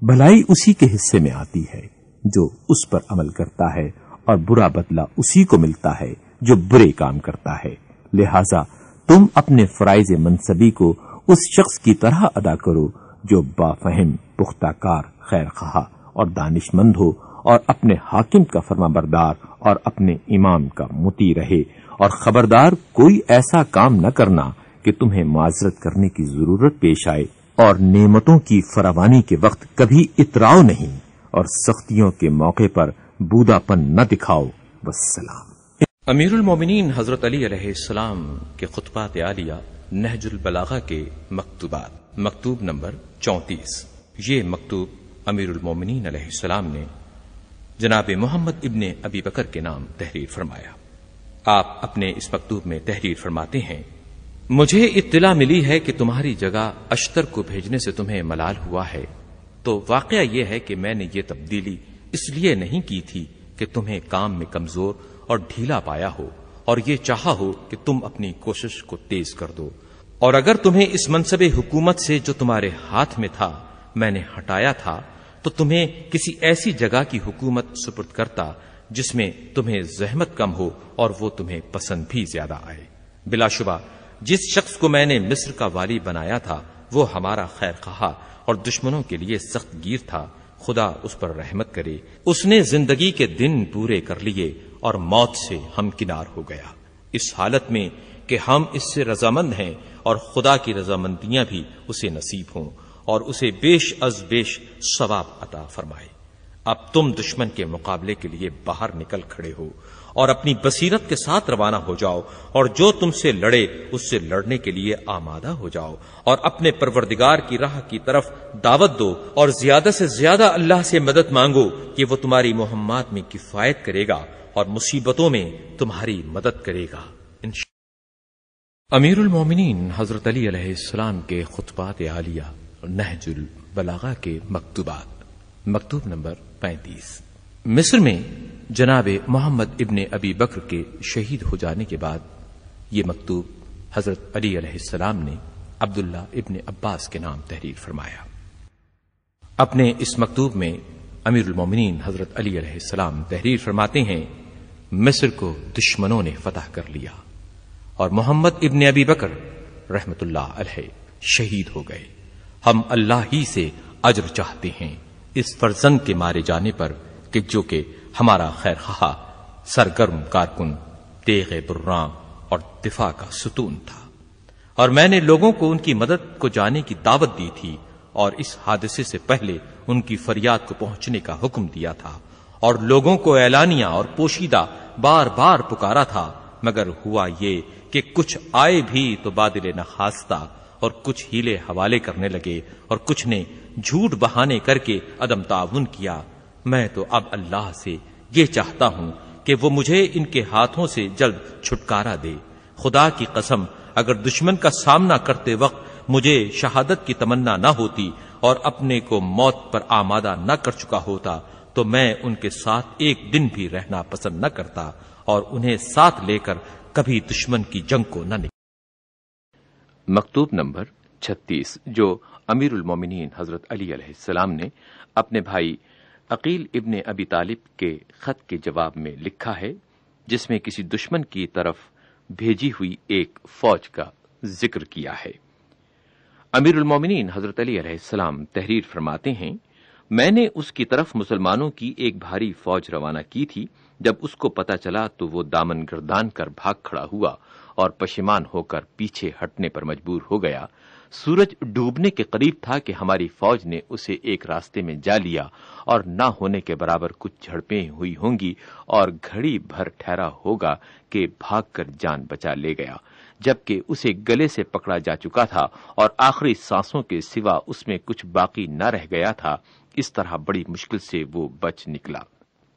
S1: بھلائی اسی کے حصے میں آتی ہے جو اس پر عمل کرتا ہے، اور برا بدلہ اسی کو ملتا ہے جو برے کام کرتا ہے۔ لہذا تم اپنے فرائض منصبی کو اس شخص کی طرح ادا کرو جو بافہم، پختہ کار، خیر خواہ اور دانش مند ہو، اور اپنے حاکم کا فرما بردار اور اپنے امام کا مطیع رہے، اور خبردار کوئی ایسا کام نہ کرنا کہ تمہیں معذرت کرنے کی ضرورت پیش آئے، اور نعمتوں کی فراوانی کے وقت کبھی اتراؤ نہیں، اور سختیوں کے موقع پر بودا پن نہ دکھاؤ۔ والسلام۔
S2: امیر المومنین حضرت علی علیہ السلام کے خطبات عالیہ نہج البلاغہ کے مکتوبات، مکتوب نمبر 34۔ یہ مکتوب امیر المومنین علیہ السلام نے جناب محمد ابن ابی بکر کے نام تحریر فرمایا۔ آپ اپنے اس مکتوب میں تحریر فرماتے ہیں، مجھے اطلاع ملی ہے کہ تمہاری جگہ اشتر کو بھیجنے سے تمہیں ملال ہوا ہے، تو واقعہ یہ ہے کہ میں نے یہ تبدیلی اس لیے نہیں کی تھی کہ تمہیں کام میں کمزور اور ڈھیلا پایا ہو،
S1: اور یہ چاہا ہو کہ تم اپنی کوشش کو تیز کر دو، اور اگر تمہیں اس منصب حکومت سے جو تمہارے ہاتھ میں تھا میں نے ہٹایا تھا تو تمہیں کسی ایسی جگہ کی حکومت سپرد کرتا جس میں تمہیں زحمت کم ہو اور وہ تمہیں پسند بھی زیادہ آئے۔ بلا شبہ جس شخص کو میں نے مصر کا والی بنایا تھا وہ ہمارا خیر خواہ اور دشمنوں کے لیے سخت گیر تھا، خدا اس پر رحمت کرے۔ اس نے زندگی کے دن پورے کر لیے اور موت سے ہمکنار ہو گیا، اس حالت میں کہ ہم اس سے رضامند ہیں اور خدا کی رضامندیاں بھی اسے نصیب ہوں اور اسے بیش از بیش ثواب عطا فرمائے۔ اب تم دشمن کے مقابلے کے لیے باہر نکل کھڑے ہو اور اپنی بصیرت کے ساتھ روانہ ہو جاؤ، اور جو تم سے لڑے اس سے لڑنے کے لیے آمادہ ہو جاؤ، اور اپنے پروردگار کی راہ کی طرف دعوت دو، اور زیادہ سے زیادہ اللہ سے مدد مانگو کہ وہ تمہاری مہمات میں کفایت کرے گا اور مصیبتوں میں تمہاری مدد کرے گا۔ امیر المومنین حضرت علی علیہ السلام کے خطبات عالیہ نہج البلاغہ کے مکتوبات، مکتوب نمبر 35۔ مصر میں جناب محمد ابن ابی بکر کے شہید ہو جانے کے بعد یہ مکتوب حضرت علی علیہ السلام نے عبداللہ ابن عباس کے نام تحریر فرمایا۔ اپنے اس مکتوب میں امیر المومنین حضرت علی علیہ السلام تحریر فرماتے ہیں، مصر کو دشمنوں نے فتح کر لیا اور محمد ابن ابی بکر رحمت اللہ علیہ شہید ہو گئے۔ ہم اللہ ہی سے اجر چاہتے ہیں اس فرزند کے مارے جانے پر کہ جو کہ ہمارا خیر خواہ، سرگرم کارکن، تیغ براں اور دفاع کا ستون تھا، اور میں نے لوگوں کو ان کی مدد کو جانے کی دعوت دی تھی اور اس حادثے سے پہلے ان کی فریاد کو پہنچنے کا حکم دیا تھا، اور لوگوں کو اعلانیہ اور پوشیدہ بار بار پکارا تھا، مگر ہوا یہ کہ کچھ آئے بھی تو بادل نخواستہ، اور کچھ ہیلے حوالے کرنے لگے، اور کچھ نے جھوٹ بہانے کر کے عدم تعاون کیا۔ میں تو اب اللہ سے یہ چاہتا ہوں کہ وہ مجھے ان کے ہاتھوں سے جلد چھٹکارا دے۔ خدا کی قسم اگر دشمن کا سامنا کرتے وقت مجھے شہادت کی تمنا نہ ہوتی اور اپنے کو موت پر آمادہ نہ کر چکا ہوتا تو میں ان کے ساتھ ایک دن بھی رہنا پسند نہ کرتا اور انہیں ساتھ لے کر کبھی دشمن کی جنگ کو نہ نکلا۔
S2: مکتوب نمبر 36 جو امیر المومنین حضرت علی علیہ السلام نے اپنے بھائی عقیل ابن ابی طالب کے خط کے جواب میں لکھا ہے، جس میں کسی دشمن کی طرف بھیجی ہوئی ایک فوج کا ذکر کیا ہے۔ امیر المومنین حضرت علی علیہ السلام تحریر فرماتے ہیں، میں نے اس کی طرف مسلمانوں کی ایک بھاری فوج روانہ کی تھی، جب اس کو پتہ چلا تو وہ دامن گردان کر بھاگ کھڑا ہوا اور پشیمان ہو کر پیچھے ہٹنے پر مجبور ہو گیا۔ سورج ڈوبنے کے قریب تھا کہ ہماری فوج نے اسے ایک راستے میں جا لیا اور نہ ہونے کے برابر کچھ جھڑپیں ہوئی ہوں گی اور گھڑی بھر ٹھہرا ہوگا کہ بھاگ کر جان بچا لے گیا، جبکہ اسے گلے سے پکڑا جا چکا تھا اور آخری سانسوں کے سوا اس میں کچھ باقی نہ رہ گیا تھا۔ اس طرح بڑی مشکل سے وہ بچ نکلا۔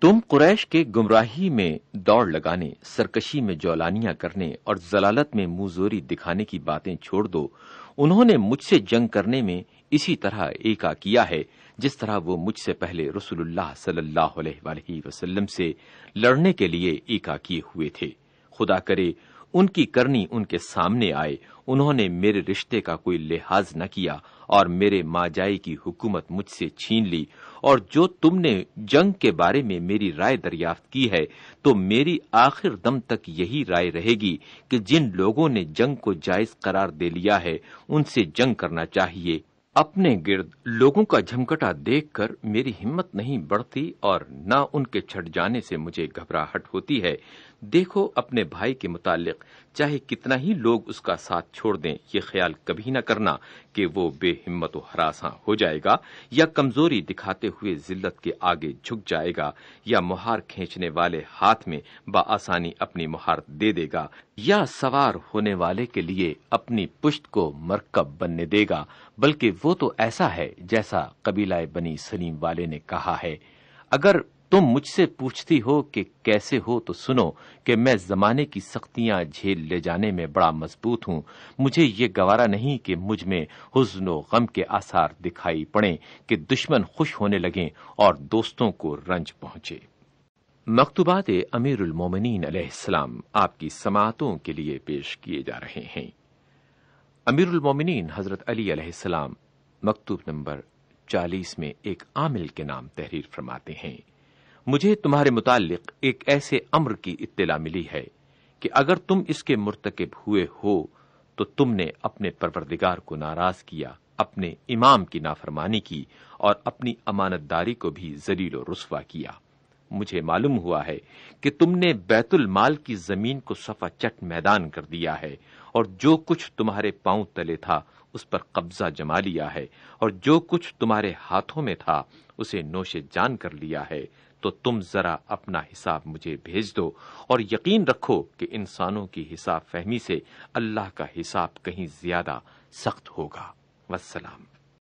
S2: تم قریش کے گمراہی میں دوڑ لگانے، سرکشی میں جولانیاں کرنے اور ضلالت میں منہ زوری دکھانے کی باتیں چھوڑ دو۔ انہوں نے مجھ سے جنگ کرنے میں اسی طرح ایکا کیا ہے جس طرح وہ مجھ سے پہلے رسول اللہ صلی اللہ علیہ وآلہ وسلم سے لڑنے کے لیے ایکا کیے ہوئے تھے۔ خدا کرے ان کی کرنی ان کے سامنے آئے۔ انہوں نے میرے رشتے کا کوئی لحاظ نہ کیا اور میرے ماجائی کی حکومت مجھ سے چھین لی، اور جو تم نے جنگ کے بارے میں میری رائے دریافت کی ہے تو میری آخر دم تک یہی رائے رہے گی کہ جن لوگوں نے جنگ کو جائز قرار دے لیا ہے ان سے جنگ کرنا چاہیے۔ اپنے گرد لوگوں کا جھمکٹا دیکھ کر میری ہمت نہیں بڑھتی اور نہ ان کے چھٹ جانے سے مجھے گھبراہٹ ہوتی ہے۔ دیکھو اپنے بھائی کے متعلق چاہے کتنا ہی لوگ اس کا ساتھ چھوڑ دیں، یہ خیال کبھی نہ کرنا کہ وہ بے ہمت و ہراساں ہو جائے گا یا کمزوری دکھاتے ہوئے ذلت کے آگے جھک جائے گا یا مہار کھینچنے والے ہاتھ میں بآسانی اپنی مہار دے دے گا یا سوار ہونے والے کے لیے اپنی پشت کو مرکب بننے دے گا، بلکہ وہ تو ایسا ہے جیسا قبیلہ بنی سلیم والے نے کہا ہے۔ اگر تم مجھ سے پوچھتی ہو کہ کیسے ہو تو سنو کہ میں زمانے کی سختیاں جھیل لے جانے میں بڑا مضبوط ہوں۔ مجھے یہ گوارا نہیں کہ مجھ میں حزن و غم کے آثار دکھائی پڑیں کہ دشمن خوش ہونے لگیں اور دوستوں کو رنج پہنچے۔ مکتوبات امیر المومنین علیہ السلام آپ کی سماعتوں کے لیے پیش کیے جا رہے ہیں۔ امیر المومنین حضرت علی علیہ السلام مکتوب نمبر 40 میں ایک عامل کے نام تحریر فرماتے ہیں، مجھے تمہارے متعلق ایک ایسے امر کی اطلاع ملی ہے کہ اگر تم اس کے مرتکب ہوئے ہو تو تم نے اپنے پروردگار کو ناراض کیا، اپنے امام کی نافرمانی کی اور اپنی امانت داری کو بھی ذلیل و رسوا کیا۔ مجھے معلوم ہوا ہے کہ تم نے بیت المال کی زمین کو صفا چٹ میدان کر دیا ہے، اور جو کچھ تمہارے پاؤں تلے تھا اس پر قبضہ جما لیا ہے، اور جو کچھ تمہارے ہاتھوں میں تھا اسے نوش جان کر لیا ہے۔ تو تم ذرا اپنا حساب مجھے بھیج دو، اور یقین رکھو کہ انسانوں کی حساب فہمی سے اللہ کا حساب کہیں زیادہ سخت ہوگا۔ والسلام۔